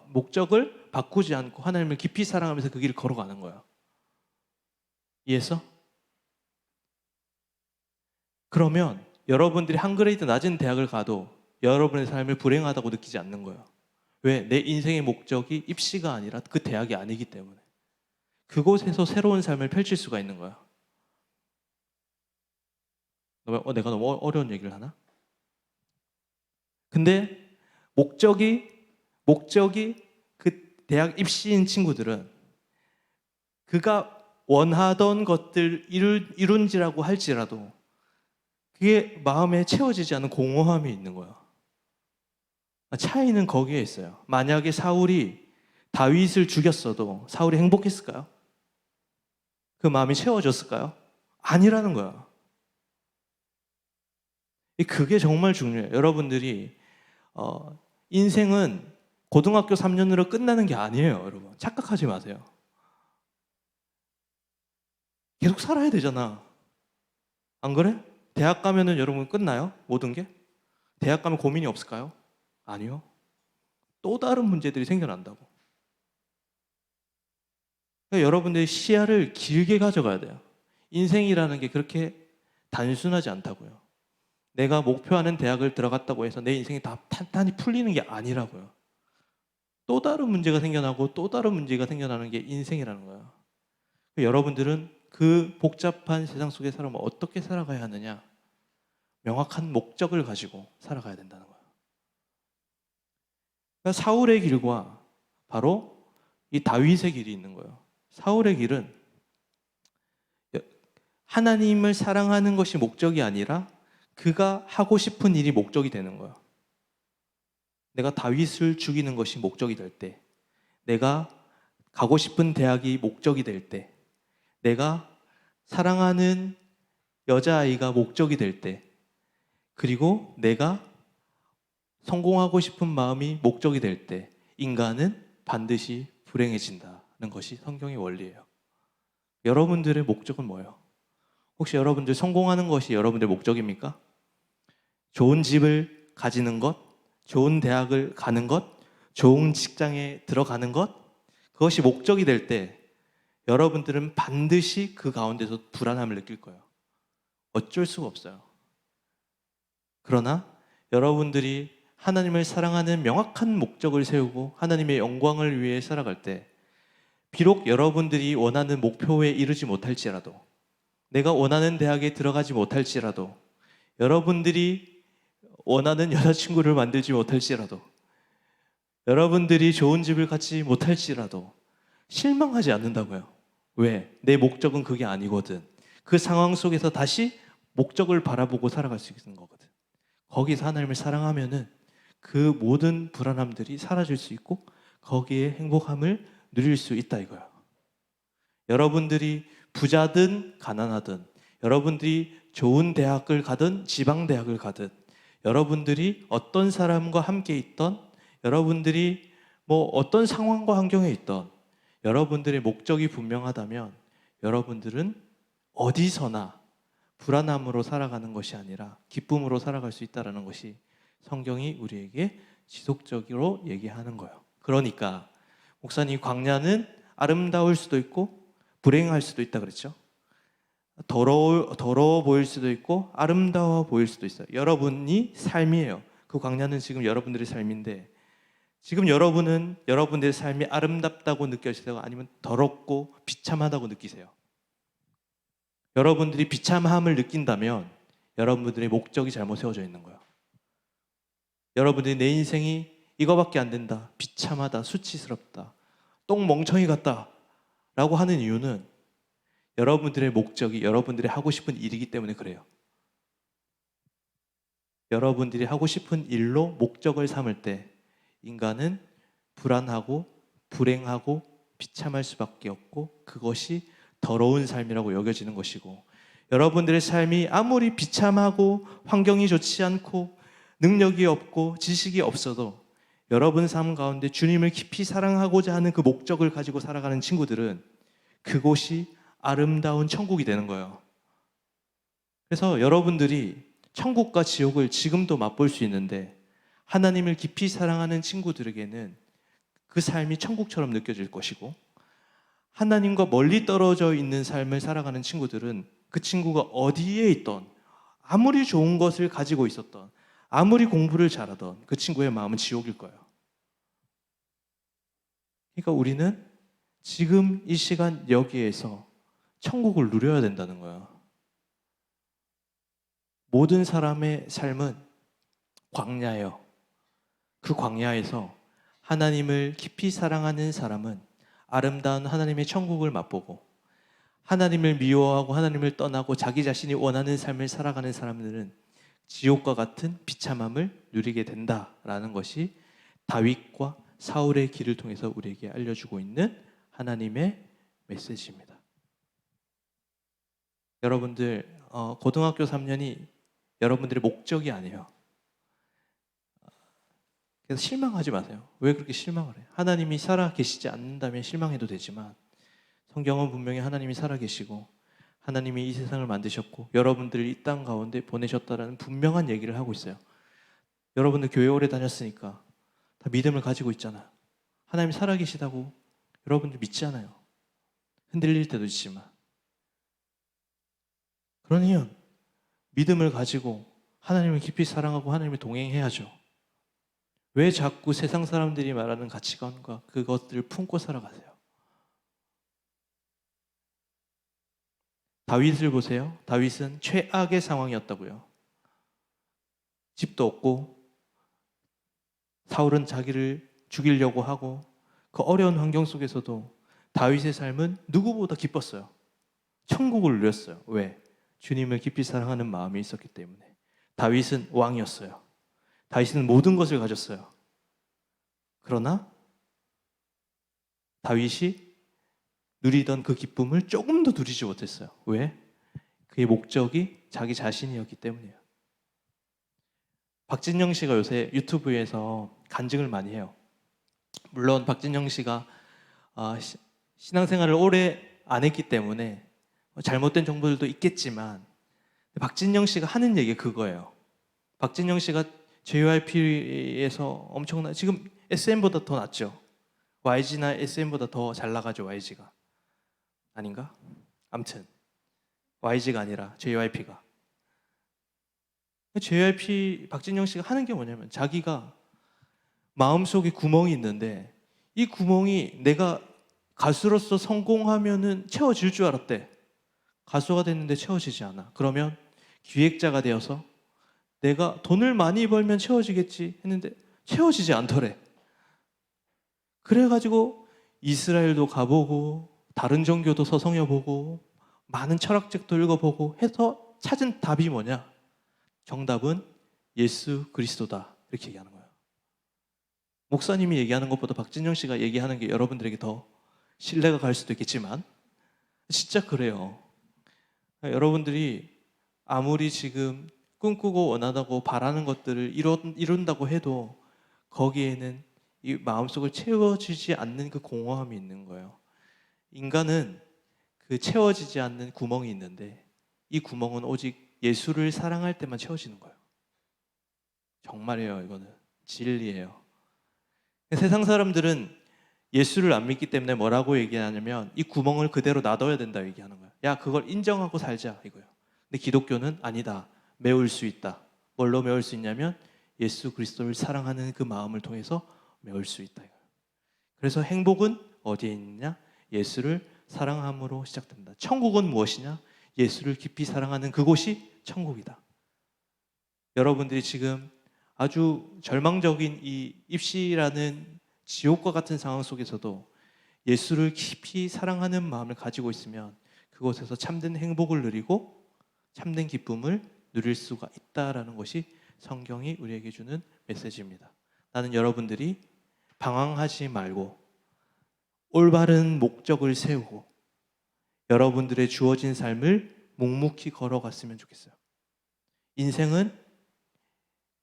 목적을 바꾸지 않고 하나님을 깊이 사랑하면서 그 길을 걸어가는 거야. 이해했어? 그러면 여러분들이 한 그레이드 낮은 대학을 가도 여러분의 삶을 불행하다고 느끼지 않는 거예요. 왜? 내 인생의 목적이 입시가 아니라 그 대학이 아니기 때문에. 그곳에서 새로운 삶을 펼칠 수가 있는 거야. 내가 너무 어려운 얘기를 하나? 근데 목적이 그 대학 입시인 친구들은 그가 원하던 것들 이룬지라고 할지라도 그게 마음에 채워지지 않은 공허함이 있는 거야. 차이는 거기에 있어요. 만약에 사울이 다윗을 죽였어도 사울이 행복했을까요? 그 마음이 채워졌을까요? 아니라는 거야. 그게 정말 중요해요. 여러분들이 인생은 고등학교 3년으로 끝나는 게 아니에요. 여러분 착각하지 마세요. 계속 살아야 되잖아. 안 그래? 대학 가면은 여러분 끝나요? 모든 게? 대학 가면 고민이 없을까요? 아니요. 또 다른 문제들이 생겨난다고. 그러니까 여러분들이 시야를 길게 가져가야 돼요. 인생이라는 게 그렇게 단순하지 않다고요. 내가 목표하는 대학을 들어갔다고 해서 내 인생이 다 탄탄히 풀리는 게 아니라고요. 또 다른 문제가 생겨나고 또 다른 문제가 생겨나는 게 인생이라는 거예요. 여러분들은 그 복잡한 세상 속에 살아면 어떻게 살아가야 하느냐? 명확한 목적을 가지고 살아가야 된다는 거예요. 그러니까 사울의 길과 바로 이 다윗의 길이 있는 거예요. 사울의 길은 하나님을 사랑하는 것이 목적이 아니라 그가 하고 싶은 일이 목적이 되는 거예요. 내가 다윗을 죽이는 것이 목적이 될 때, 내가 가고 싶은 대학이 목적이 될 때, 내가 사랑하는 여자아이가 목적이 될 때, 그리고 내가 성공하고 싶은 마음이 목적이 될 때, 인간은 반드시 불행해진다는 것이 성경의 원리예요. 여러분들의 목적은 뭐예요? 혹시 여러분들 성공하는 것이 여러분들의 목적입니까? 좋은 집을 가지는 것, 좋은 대학을 가는 것, 좋은 직장에 들어가는 것, 그것이 목적이 될 때 여러분들은 반드시 그 가운데서 불안함을 느낄 거예요. 어쩔 수가 없어요. 그러나 여러분들이 하나님을 사랑하는 명확한 목적을 세우고 하나님의 영광을 위해 살아갈 때, 비록 여러분들이 원하는 목표에 이르지 못할지라도, 내가 원하는 대학에 들어가지 못할지라도, 여러분들이 원하는 여자친구를 만들지 못할지라도, 여러분들이 좋은 집을 갖지 못할지라도 실망하지 않는다고요. 왜? 내 목적은 그게 아니거든. 그 상황 속에서 다시 목적을 바라보고 살아갈 수 있는 거거든. 거기서 하나님을 사랑하면은 그 모든 불안함들이 사라질 수 있고 거기에 행복함을 누릴 수 있다 이거야. 여러분들이 부자든 가난하든, 여러분들이 좋은 대학을 가든 지방 대학을 가든, 여러분들이 어떤 사람과 함께 있던, 여러분들이 뭐 어떤 상황과 환경에 있던, 여러분들의 목적이 분명하다면 여러분들은 어디서나 불안함으로 살아가는 것이 아니라 기쁨으로 살아갈 수 있다는 것이 성경이 우리에게 지속적으로 얘기하는 거예요. 그러니까 목사님, 광야는 아름다울 수도 있고 불행할 수도 있다 그랬죠. 더러워 보일 수도 있고 아름다워 보일 수도 있어요. 여러분이 삶이에요. 그 광야는 지금 여러분들의 삶인데, 지금 여러분은 여러분들의 삶이 아름답다고 느껴지세요? 아니면 더럽고 비참하다고 느끼세요? 여러분들이 비참함을 느낀다면 여러분들의 목적이 잘못 세워져 있는 거예요. 여러분들이 내 인생이 이거밖에 안 된다, 비참하다, 수치스럽다, 똥멍청이 같다 라고 하는 이유는 여러분들의 목적이 여러분들이 하고 싶은 일이기 때문에 그래요. 여러분들이 하고 싶은 일로 목적을 삼을 때 인간은 불안하고 불행하고 비참할 수밖에 없고, 그것이 더러운 삶이라고 여겨지는 것이고, 여러분들의 삶이 아무리 비참하고 환경이 좋지 않고 능력이 없고 지식이 없어도 여러분 삶 가운데 주님을 깊이 사랑하고자 하는 그 목적을 가지고 살아가는 친구들은 그곳이 아름다운 천국이 되는 거예요. 그래서 여러분들이 천국과 지옥을 지금도 맛볼 수 있는데, 하나님을 깊이 사랑하는 친구들에게는 그 삶이 천국처럼 느껴질 것이고, 하나님과 멀리 떨어져 있는 삶을 살아가는 친구들은 그 친구가 어디에 있던, 아무리 좋은 것을 가지고 있었던, 아무리 공부를 잘하던 그 친구의 마음은 지옥일 거예요. 그러니까 우리는 지금 이 시간 여기에서 천국을 누려야 된다는 거예요. 모든 사람의 삶은 광야예요. 그 광야에서 하나님을 깊이 사랑하는 사람은 아름다운 하나님의 천국을 맛보고, 하나님을 미워하고 하나님을 떠나고 자기 자신이 원하는 삶을 살아가는 사람들은 지옥과 같은 비참함을 누리게 된다라는 것이 다윗과 사울의 길을 통해서 우리에게 알려주고 있는 하나님의 메시지입니다. 여러분들 고등학교 3년이 여러분들의 목적이 아니에요. 그래서 실망하지 마세요. 왜 그렇게 실망을 해요? 하나님이 살아 계시지 않는다면 실망해도 되지만, 성경은 분명히 하나님이 살아 계시고 하나님이 이 세상을 만드셨고 여러분들을 이 땅 가운데 보내셨다라는 분명한 얘기를 하고 있어요. 여러분들 교회 오래 다녔으니까 다 믿음을 가지고 있잖아요. 하나님이 살아 계시다고 여러분들 믿지 않아요. 흔들릴 때도 있지만. 그러면 믿음을 가지고 하나님을 깊이 사랑하고 하나님을 동행해야죠. 왜 자꾸 세상 사람들이 말하는 가치관과 그것들을 품고 살아가세요? 다윗을 보세요. 다윗은 최악의 상황이었다고요. 집도 없고 사울은 자기를 죽이려고 하고, 그 어려운 환경 속에서도 다윗의 삶은 누구보다 기뻤어요. 천국을 누렸어요. 왜? 주님을 깊이 사랑하는 마음이 있었기 때문에. 다윗은 왕이었어요. 다윗은 모든 것을 가졌어요. 그러나 다윗이 누리던 그 기쁨을 조금 더 누리지 못했어요. 왜? 그의 목적이 자기 자신이었기 때문이에요. 박진영 씨가 요새 유튜브에서 간증을 많이 해요. 물론 박진영 씨가 신앙생활을 오래 안 했기 때문에 잘못된 정보들도 있겠지만 박진영 씨가 하는 얘기가 그거예요. 박진영 씨가 JYP에서 엄청난, 지금 SM보다 더 낫죠. YG나 SM보다 더 잘 나가죠. YG가 아닌가? 아무튼 YG가 아니라 JYP가. JYP 박진영 씨가 하는 게 뭐냐면 자기가 마음속에 구멍이 있는데 이 구멍이 내가 가수로서 성공하면은 채워질 줄 알았대. 가수가 됐는데 채워지지 않아. 그러면 기획자가 되어서 내가 돈을 많이 벌면 채워지겠지 했는데 채워지지 않더래. 그래가지고 이스라엘도 가보고 다른 종교도 서성여보고 많은 철학책도 읽어보고 해서 찾은 답이 뭐냐? 정답은 예수 그리스도다. 이렇게 얘기하는 거예요. 목사님이 얘기하는 것보다 박진영 씨가 얘기하는 게 여러분들에게 더 신뢰가 갈 수도 있겠지만 진짜 그래요. 여러분들이 아무리 지금 꿈꾸고 원하다고 바라는 것들을 이룬다고 해도 거기에는 이 마음속을 채워지지 않는 그 공허함이 있는 거예요. 인간은 그 채워지지 않는 구멍이 있는데 이 구멍은 오직 예수를 사랑할 때만 채워지는 거예요. 정말이에요. 이거는 진리예요. 세상 사람들은 예수를 안 믿기 때문에 뭐라고 얘기하냐면 이 구멍을 그대로 놔둬야 된다 얘기하는 거예요. 야, 그걸 인정하고 살자 이거예요. 근데 기독교는 아니다. 메울 수 있다. 뭘로 메울 수 있냐면 예수 그리스도를 사랑하는 그 마음을 통해서 메울 수 있다 이거예요. 그래서 행복은 어디에 있느냐? 예수를 사랑함으로 시작된다. 천국은 무엇이냐? 예수를 깊이 사랑하는 그곳이 천국이다. 여러분들이 지금 아주 절망적인 이 입시라는 지옥과 같은 상황 속에서도 예수를 깊이 사랑하는 마음을 가지고 있으면 그곳에서 참된 행복을 누리고 참된 기쁨을 누릴 수가 있다라는 것이 성경이 우리에게 주는 메시지입니다. 나는 여러분들이 방황하지 말고 올바른 목적을 세우고 여러분들의 주어진 삶을 묵묵히 걸어갔으면 좋겠어요. 인생은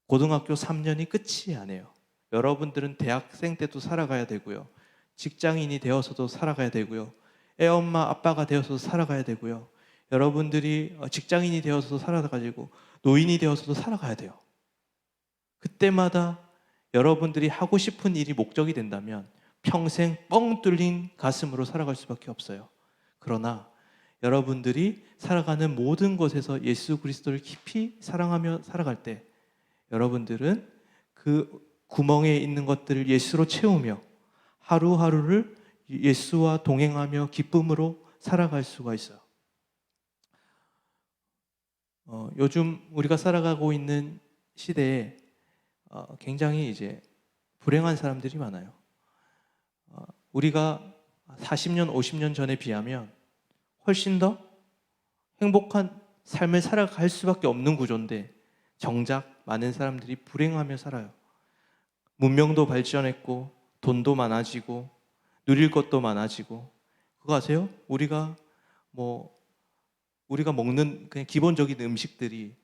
고등학교 3년이 끝이 아니에요. 여러분들은 대학생 때도 살아가야 되고요. 직장인이 되어서도 살아가야 되고요. 애엄마 아빠가 되어서도 살아가야 되고요. 여러분들이 직장인이 되어서도 살아가지고 노인이 되어서도 살아가야 돼요. 그때마다 여러분들이 하고 싶은 일이 목적이 된다면 평생 뻥 뚫린 가슴으로 살아갈 수밖에 없어요. 그러나 여러분들이 살아가는 모든 곳에서 예수 그리스도를 깊이 사랑하며 살아갈 때 여러분들은 그 구멍에 있는 것들을 예수로 채우며 하루하루를 예수와 동행하며 기쁨으로 살아갈 수가 있어요. 요즘 우리가 살아가고 있는 시대에 굉장히 이제 불행한 사람들이 많아요. 우리가 40년, 50년 전에 비하면 훨씬 더 행복한 삶을 살아갈 수밖에 없는 구조인데 정작 많은 사람들이 불행하며 살아요. 문명도 발전했고 돈도 많아지고 누릴 것도 많아지고 그거 아세요? 우리가 먹는 그냥 기본적인 음식들이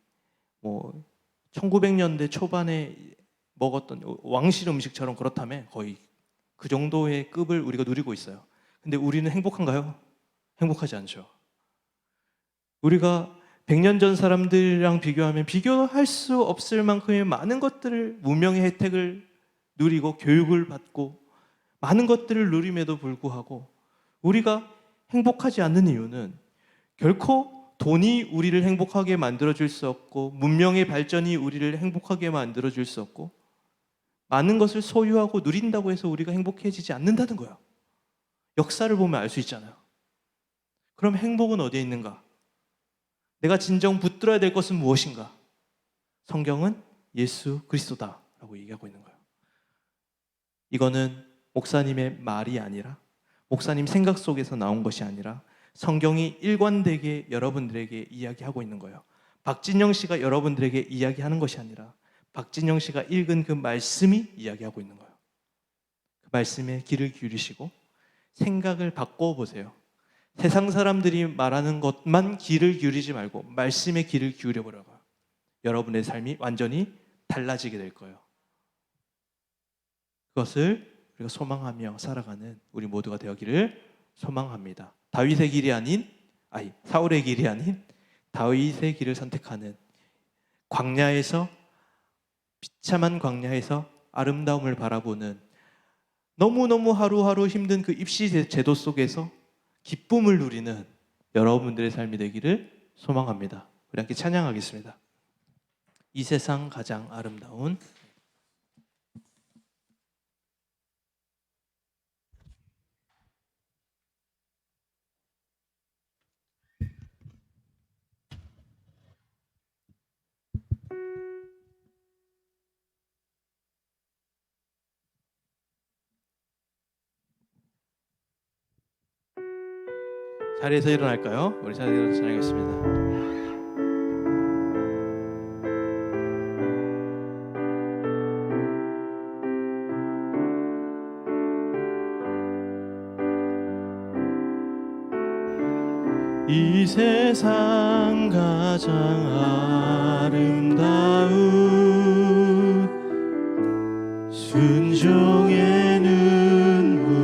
1900년대 초반에 먹었던 왕실 음식처럼 그렇다면 거의 그 정도의 급을 우리가 누리고 있어요. 근데 우리는 행복한가요? 행복하지 않죠. 우리가 100년 전 사람들이랑 비교하면 비교할 수 없을 만큼의 많은 것들을 문명의 혜택을 누리고 교육을 받고 많은 것들을 누림에도 불구하고 우리가 행복하지 않는 이유는 결코 돈이 우리를 행복하게 만들어줄 수 없고 문명의 발전이 우리를 행복하게 만들어줄 수 없고 많은 것을 소유하고 누린다고 해서 우리가 행복해지지 않는다는 거예요. 역사를 보면 알 수 있잖아요. 그럼 행복은 어디에 있는가? 내가 진정 붙들어야 될 것은 무엇인가? 성경은 예수 그리스도다라고 얘기하고 있는 거예요. 이거는 목사님의 말이 아니라 목사님 생각 속에서 나온 것이 아니라 성경이 일관되게 여러분들에게 이야기하고 있는 거예요. 박진영 씨가 여러분들에게 이야기하는 것이 아니라 박진영 씨가 읽은 그 말씀이 이야기하고 있는 거예요. 그 말씀에 귀를 기울이시고 생각을 바꿔보세요. 세상 사람들이 말하는 것만 귀를 기울이지 말고 말씀에 귀를 기울여보라고요. 여러분의 삶이 완전히 달라지게 될 거예요. 그것을 우리가 소망하며 살아가는 우리 모두가 되었기를 소망합니다. 다윗의 길이 아닌 사울의 길이 아닌 다윗의 길을 선택하는 광야에서 비참한 광야에서 아름다움을 바라보는 너무너무 하루하루 힘든 그 입시 제도 속에서 기쁨을 누리는 여러분들의 삶이 되기를 소망합니다. 우리 함께 찬양하겠습니다. 이 세상 가장 아름다운 자리에서 일어날까요? 우리 자리에서 찬양하겠습니다. 이 세상 가장 아름다운 순종의 눈물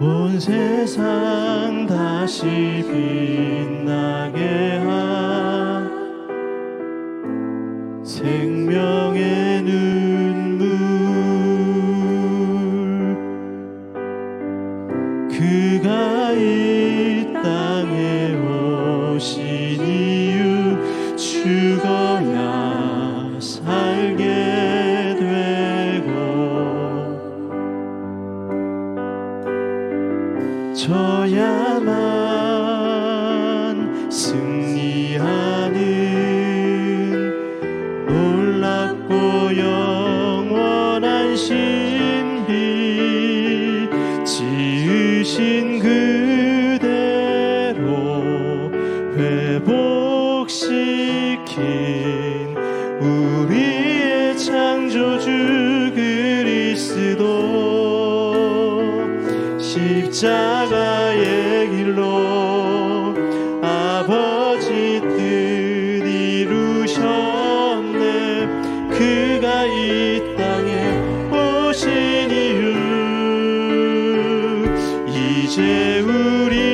온 세상 다시 빛나게 한 생명의 눈물 그가 이 땅에 오신 이유 죽어야 살게 되고 져야만 승리하는 놀랍고 영원한 신비 지으신 그대로 회복시킨 우리의 창조주 그리스도 십자가의 길로 아버지 뜻 이루셨네 그가 이 땅에 오신 이유 이제 우리에게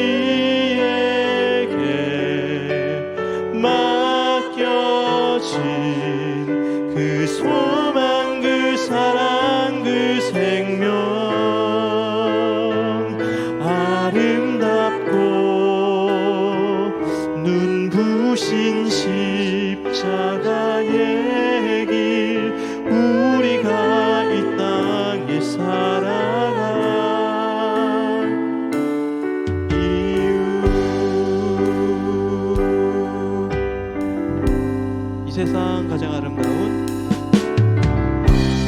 맡겨진 그 소망 그 사랑 그 생명 아름답고 눈부신 십자가의 길 우리가 이 땅에 살아간 이유 이 세상 가장 아름다운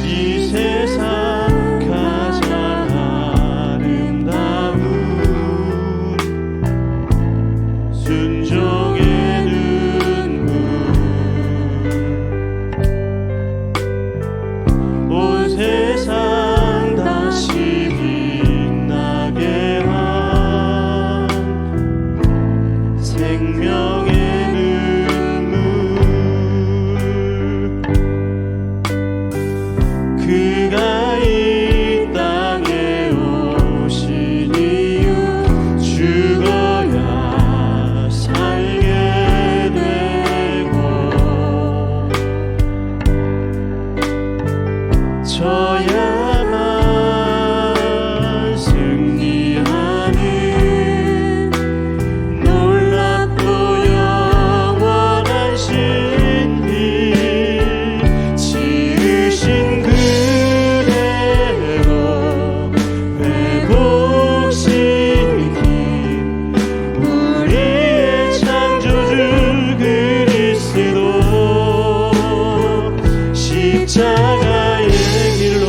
이 세상 순종의 눈물 온 세상 다시 빛나게 한 생명의 눈물 그가 이 땅에 오신 이유 죽어야 져야만 승리하는 놀랍고 영원한 신비 지으신 그대로 회복시킨 우리의 창조주 그리스도 십자가의 길로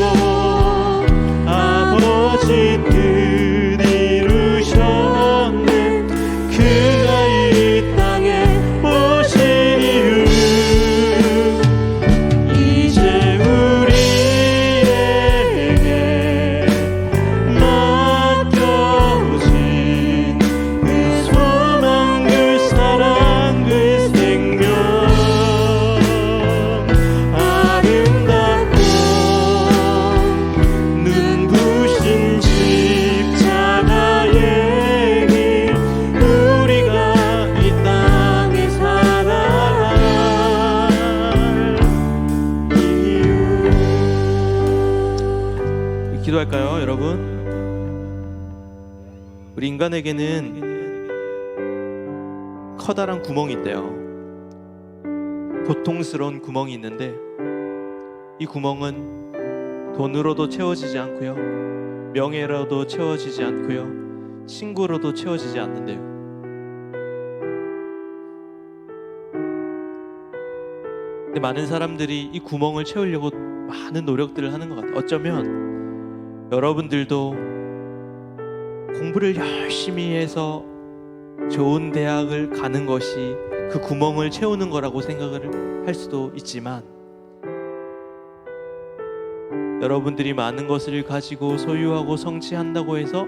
아버지 기도할까요, 여러분? 우리 인간에게는 커다란 구멍이 있대요. 고통스러운 구멍이 있는데 이 구멍은 돈으로도 채워지지 않고요, 명예로도 채워지지 않고요, 친구로도 채워지지 않는데요. 근데 많은 사람들이 이 구멍을 채우려고 많은 노력들을 하는 것 같아요. 어쩌면 여러분들도 공부를 열심히 해서 좋은 대학을 가는 것이 그 구멍을 채우는 거라고 생각을 할 수도 있지만, 여러분들이 많은 것을 가지고 소유하고 성취한다고 해서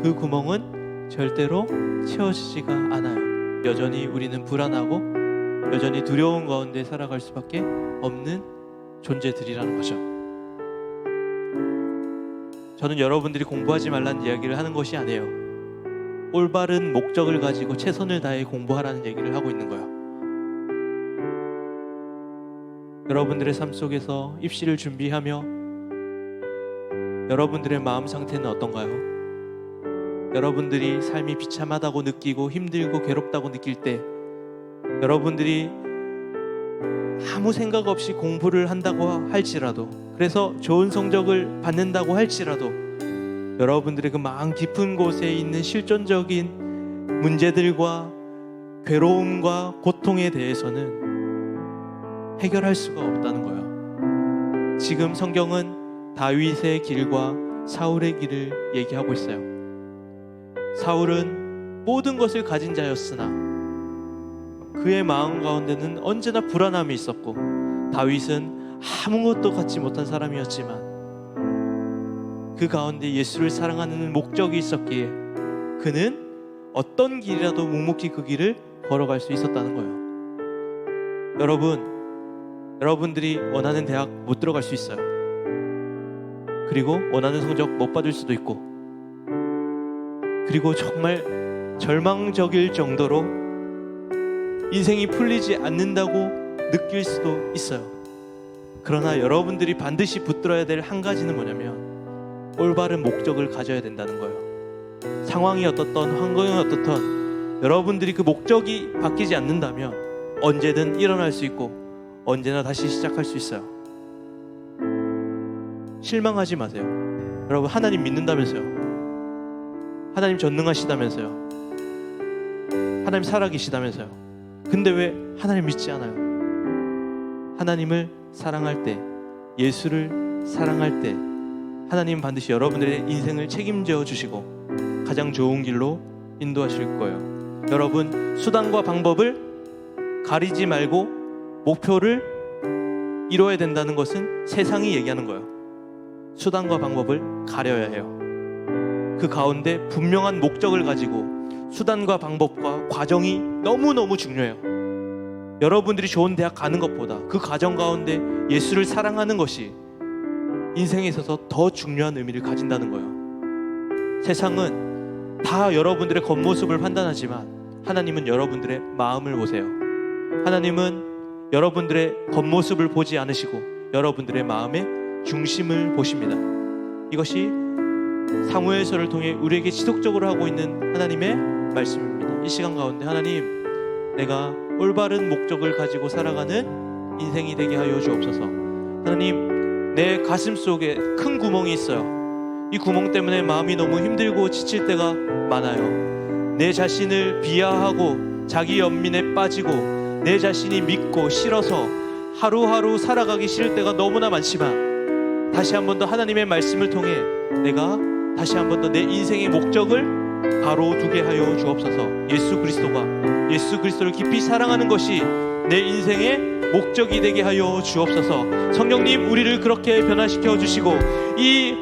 그 구멍은 절대로 채워지지가 않아요. 여전히 우리는 불안하고 여전히 두려운 가운데 살아갈 수밖에 없는 존재들이라는 거죠. 저는 여러분들이 공부하지 말라는 이야기를 하는 것이 아니에요. 올바른 목적을 가지고 최선을 다해 공부하라는 얘기를 하고 있는 거예요. 여러분들의 삶 속에서 입시를 준비하며 여러분들의 마음 상태는 어떤가요? 여러분들이 삶이 비참하다고 느끼고 힘들고 괴롭다고 느낄 때, 여러분들이 아무 생각 없이 공부를 한다고 할지라도, 그래서 좋은 성적을 받는다고 할지라도, 여러분들의 그 마음 깊은 곳에 있는 실존적인 문제들과 괴로움과 고통에 대해서는 해결할 수가 없다는 거예요. 지금 성경은 다윗의 길과 사울의 길을 얘기하고 있어요. 사울은 모든 것을 가진 자였으나 그의 마음 가운데는 언제나 불안함이 있었고, 다윗은 아무것도 갖지 못한 사람이었지만 그 가운데 예수를 사랑하는 목적이 있었기에 그는 어떤 길이라도 묵묵히 그 길을 걸어갈 수 있었다는 거예요. 여러분들이 원하는 대학 못 들어갈 수 있어요. 그리고 원하는 성적 못 받을 수도 있고, 그리고 정말 절망적일 정도로 인생이 풀리지 않는다고 느낄 수도 있어요. 그러나 여러분들이 반드시 붙들어야 될 한 가지는 뭐냐면 올바른 목적을 가져야 된다는 거예요. 상황이 어떻든 환경이 어떻든 여러분들이 그 목적이 바뀌지 않는다면 언제든 일어날 수 있고 언제나 다시 시작할 수 있어요. 실망하지 마세요. 여러분, 하나님 믿는다면서요. 하나님 전능하시다면서요. 하나님 살아계시다면서요. 근데 왜 하나님 믿지 않아요? 하나님을 사랑할 때, 예수를 사랑할 때 하나님 반드시 여러분들의 인생을 책임져 주시고 가장 좋은 길로 인도하실 거예요. 여러분, 수단과 방법을 가리지 말고 목표를 이뤄야 된다는 것은 세상이 얘기하는 거예요. 수단과 방법을 가려야 해요. 그 가운데 분명한 목적을 가지고 수단과 방법과 과정이 너무너무 중요해요. 여러분들이 좋은 대학 가는 것보다 그 과정 가운데 예수를 사랑하는 것이 인생에 있어서 더 중요한 의미를 가진다는 거예요. 세상은 다 여러분들의 겉모습을 판단하지만 하나님은 여러분들의 마음을 보세요. 하나님은 여러분들의 겉모습을 보지 않으시고 여러분들의 마음의 중심을 보십니다. 이것이 사무엘서를 통해 우리에게 지속적으로 하고 있는 하나님의 말씀입니다. 이 시간 가운데 하나님, 내가 올바른 목적을 가지고 살아가는 인생이 되게 하여 주옵소서. 하나님, 내 가슴 속에 큰 구멍이 있어요. 이 구멍 때문에 마음이 너무 힘들고 지칠 때가 많아요. 내 자신을 비하하고 자기 연민에 빠지고 내 자신이 믿고 싫어서 하루하루 살아가기 싫을 때가 너무나 많지만 다시 한 번 더 하나님의 말씀을 통해 내가 다시 한 번 더 내 인생의 목적을 바로 두게 하여 주옵소서. 예수 그리스도를 깊이 사랑하는 것이 내 인생의 목적이 되게 하여 주옵소서. 성령님, 우리를 그렇게 변화시켜 주시고 이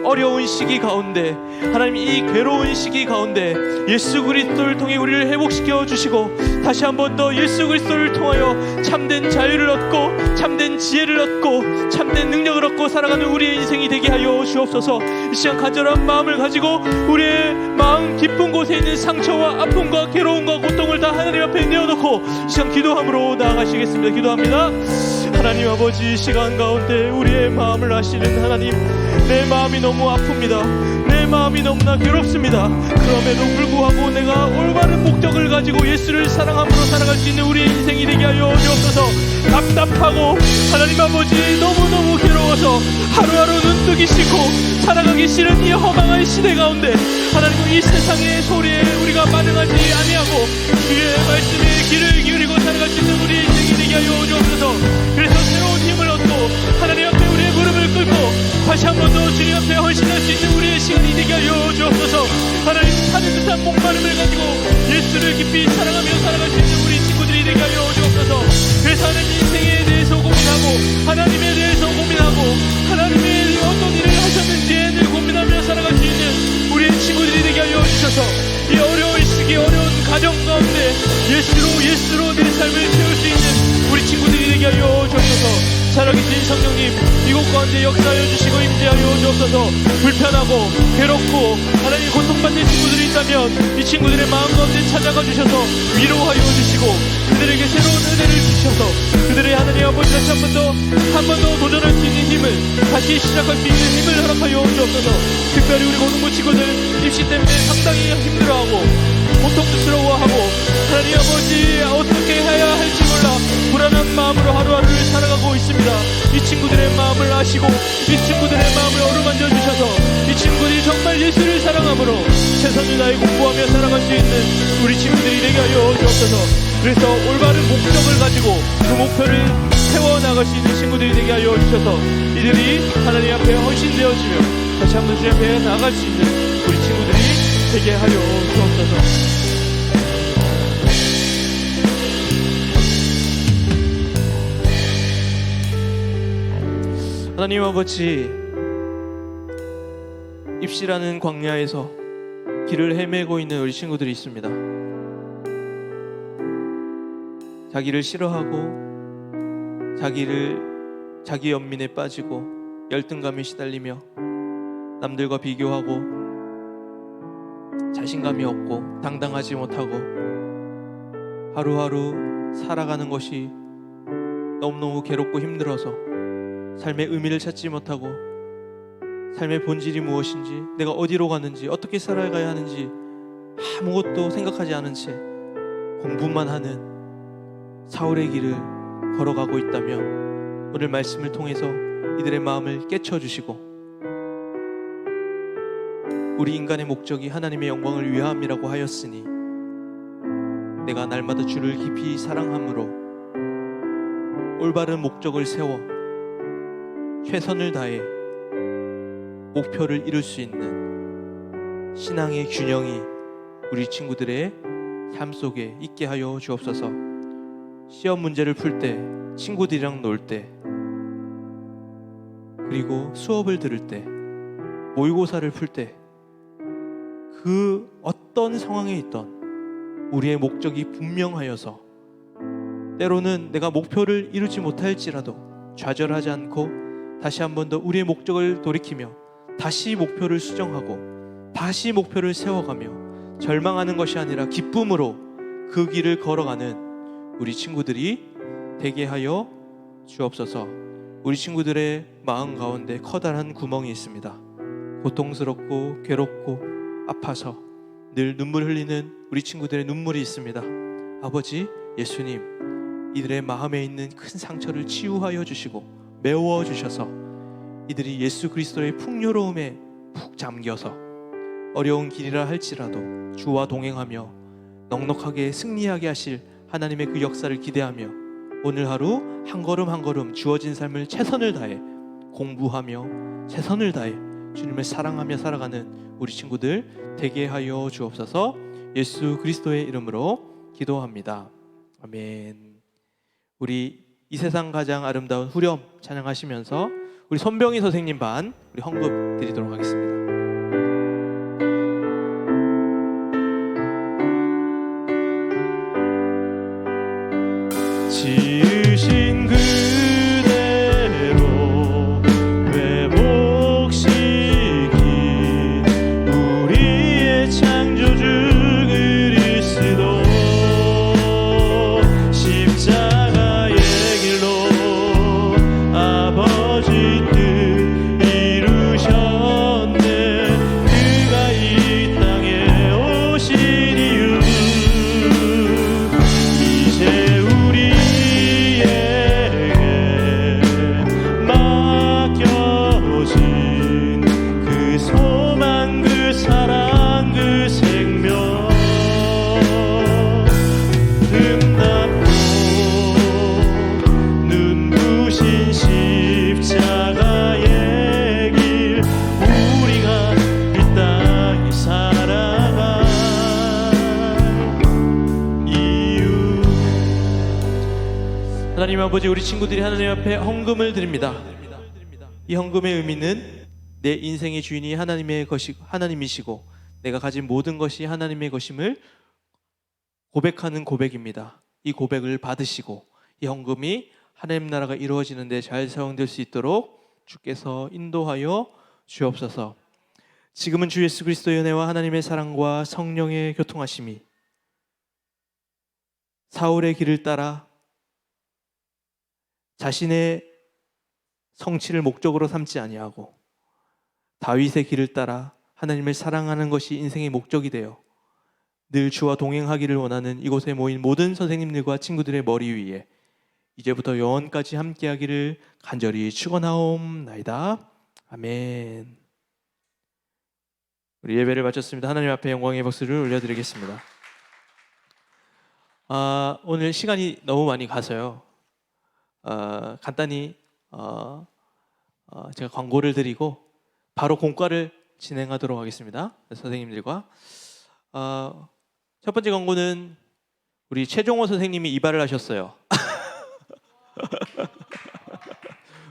어려운 시기 가운데, 하나님 이 괴로운 시기 가운데 예수 그리스도를 통해 우리를 회복시켜 주시고 다시 한 번 더 예수 그리스도를 통하여 참된 자유를 얻고 참된 지혜를 얻고 참된 능력을 얻고 살아가는 우리의 인생이 되게 하여 주옵소서. 이 시간 간절한 마음을 가지고 우리의 마음 깊은 곳에 있는 상처와 아픔과 괴로움과 고통을 다 하나님 앞에 내어놓고 이 시간 기도함으로 나아가시겠습니다. 기도합니다. 하나님 아버지, 시간 가운데 우리의 마음을 아시는 하나님, 내 마음이 너무 아픕니다. 내 마음이 너무나 괴롭습니다. 그럼에도 불구하고 내가 올바른 목적을 가지고 예수를 사랑함으로 살아갈 수 있는 우리의 인생이 되게 하여 주옵소서. 답답하고 하나님 아버지 너무너무 괴로워서 하루하루 눈뜨기 싫고 살아가기 싫은 이 허망한 시대 가운데 하나님 이 세상의 소리에 우리가 반응하지 아니하고 주의 말씀에 귀를 기울이고 살아갈 수 있는 우리의 인생이 되게 하여 주옵소서. 그래서 새로운 힘을 얻고 하나님 앞에 우리의 무릎을 꿇고 다시 한 번 더 주님 앞에 헌신할 수 있는 우리의 시간이 되게 하여 주옵소서. 하나님 하늘 듯한 목마름을 가지고 예수를 깊이 사랑하며 살아갈 수 있는 우리 친구들이 되게 하여 주옵소서. 그래서 하나님 인생에 대해서 고민하고 하나님에 대해서 고민하고 하나님의 어떤 일을 하셨는지에 늘 고민하며 살아갈 수 있는 우리의 친구들이 되게 하여 주셔서 이 어려운 시기 어려운 가정 가운데 예수로 내 삶을 채울 수 있는 우리 친구들이 되게 하여 주옵소서. 살아계신 성령님 이곳 가운데 역사하여 주시고 임재하여 주옵소서. 불편하고 괴롭고 하나님 고통받는 친구들이 있다면 이 친구들의 마음 가운데 찾아가 주셔서 위로하여 주시고 그들에게 새로운 은혜를 주셔서 그들의 하나님 아버지 다시 한 번 더 도전할 수 있는 힘을 다시 시작할 수 있는 힘을 허락하여 주옵소서. 특별히 우리 고등부 친구들 입시 때문에 상당히 힘들어하고 고통스러워하고 하나님 아버지 어떻게 해야 할지 몰라 불안한 마음으로 하루하루를 살아가고 있습니다. 이 친구들의 마음을 아시고 이 친구들의 마음을 어루만져 주셔서 이 친구들이 정말 예수를 사랑함으로 최선을 다해 공부하며 살아갈 수 있는 우리 친구들이 되게 하여 주옵소서. 그래서 올바른 목적을 가지고 그 목표를 세워나갈 수 있는 친구들이 되게 하여 주셔서 이들이 하나님 앞에 헌신되어지며 다시 한번 주님 앞에 나아갈 수 있는 우리 친구들이 되게 하여 주옵소서. 하나님 아버지, 입시라는 광야에서 길을 헤매고 있는 우리 친구들이 있습니다. 자기를 싫어하고 자기 연민에 빠지고 열등감에 시달리며 남들과 비교하고 자신감이 없고 당당하지 못하고 하루하루 살아가는 것이 너무너무 괴롭고 힘들어서 삶의 의미를 찾지 못하고 삶의 본질이 무엇인지 내가 어디로 가는지 어떻게 살아가야 하는지 아무것도 생각하지 않은 채 공부만 하는 사울의 길을 걸어가고 있다면 오늘 말씀을 통해서 이들의 마음을 깨쳐주시고 우리 인간의 목적이 하나님의 영광을 위함이라고 하였으니 내가 날마다 주를 깊이 사랑함으로 올바른 목적을 세워 최선을 다해 목표를 이룰 수 있는 신앙의 균형이 우리 친구들의 삶 속에 있게 하여 주옵소서. 시험 문제를 풀 때, 친구들이랑 놀 때, 그리고 수업을 들을 때, 모의고사를 풀 때, 그 어떤 상황에 있던 우리의 목적이 분명하여서 때로는 내가 목표를 이루지 못할지라도 좌절하지 않고 다시 한 번 더 우리의 목적을 돌이키며 다시 목표를 수정하고 다시 목표를 세워가며 절망하는 것이 아니라 기쁨으로 그 길을 걸어가는 우리 친구들이 되게 하여 주옵소서. 우리 친구들의 마음 가운데 커다란 구멍이 있습니다. 고통스럽고 괴롭고 아파서 늘 눈물 흘리는 우리 친구들의 눈물이 있습니다. 아버지 예수님, 이들의 마음에 있는 큰 상처를 치유하여 주시고 메워 주셔서 이들이 예수 그리스도의 풍요로움에 푹 잠겨서 어려운 길이라 할지라도 주와 동행하며 넉넉하게 승리하게 하실 하나님의 그 역사를 기대하며 오늘 하루 한 걸음 한 걸음 주어진 삶을 최선을 다해 공부하며 최선을 다해 주님을 사랑하며 살아가는 우리 친구들 되게 하여 주옵소서. 예수 그리스도의 이름으로 기도합니다. 아멘. 우리 이 세상 가장 아름다운 후렴 찬양하시면서 우리 손병희 선생님 반 우리 헌금 드리도록 하겠습니다. 지으신 그대로 회복시킨 우리의 창조주 그리스도 십자가의 길로 아버지 뜻 이루셨 아버지, 우리 친구들이 하나님 앞에 헌금을 드립니다. 이 헌금의 의미는 내 인생의 주인이 하나님이시고 내가 가진 모든 것이 하나님의 것임을 고백하는 고백입니다. 이 고백을 받으시고 이 헌금이 하나님 나라가 이루어지는 데 잘 사용될 수 있도록 주께서 인도하여 주옵소서. 지금은 주 예수 그리스도의 은혜와 하나님의 사랑과 성령의 교통하심이 사울의 길을 따라 자신의 성취를 목적으로 삼지 아니하고 다윗의 길을 따라 하나님을 사랑하는 것이 인생의 목적이 되어 늘 주와 동행하기를 원하는 이곳에 모인 모든 선생님들과 친구들의 머리 위에 이제부터 영원까지 함께하기를 간절히 축원하옵나이다. 아멘. 우리 예배를 마쳤습니다. 하나님 앞에 영광의 박수를 올려드리겠습니다. 오늘 시간이 너무 많이 가서요. 간단히 제가 광고를 드리고 바로 공과를 진행하도록 하겠습니다. 선생님들과 첫 번째 광고는 우리 최종호 선생님이 이발을 하셨어요.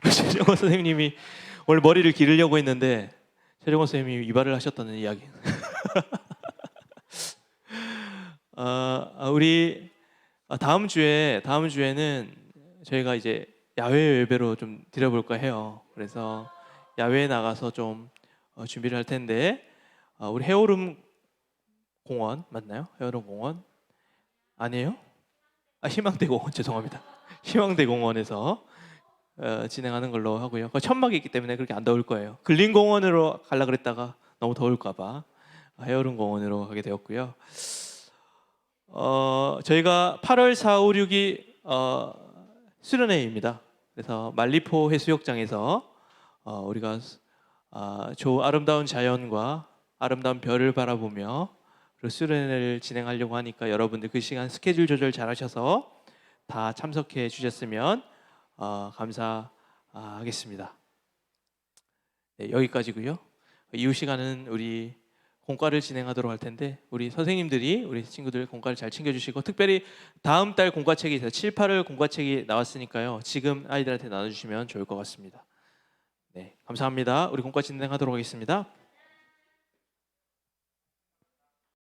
최종호 선생님이 오늘 머리를 기르려고 했는데 최종호 선생님이 이발을 하셨다는 이야기. 우리 다음 주에는 저희가 이제 야외 예배로 좀 드려볼까 해요. 그래서 야외에 나가서 좀 준비를 할 텐데 우리 헤어룸 공원 맞나요? 헤어룸 공원 아니에요? 희망대 공원 죄송합니다. 희망대 공원에서 진행하는 걸로 하고요. 천막이 있기 때문에 그렇게 안 더울 거예요. 근린 공원으로 가려고 그랬다가 너무 더울까봐 헤어룸 공원으로 가게 되었고요. 저희가 8월 4, 5, 6이 수련회입니다. 그래서 말리포 해수욕장에서 우리가 저 아름다운 자연과 아름다운 별을 바라보며 수련회를 진행하려고 하니까 여러분들 그 시간 스케줄 조절 잘 하셔서 다 참석해 주셨으면 감사하겠습니다. 네, 여기까지고요. 이후 시간은 우리 공과를 진행하도록 할 텐데 우리 선생님들이 우리 친구들 공과를 잘 챙겨주시고 특별히 다음 달 공과책이 있어요. 7, 8월 공과책이 나왔으니까요. 지금 아이들한테 나눠주시면 좋을 것 같습니다. 네, 감사합니다. 우리 공과 진행하도록 하겠습니다.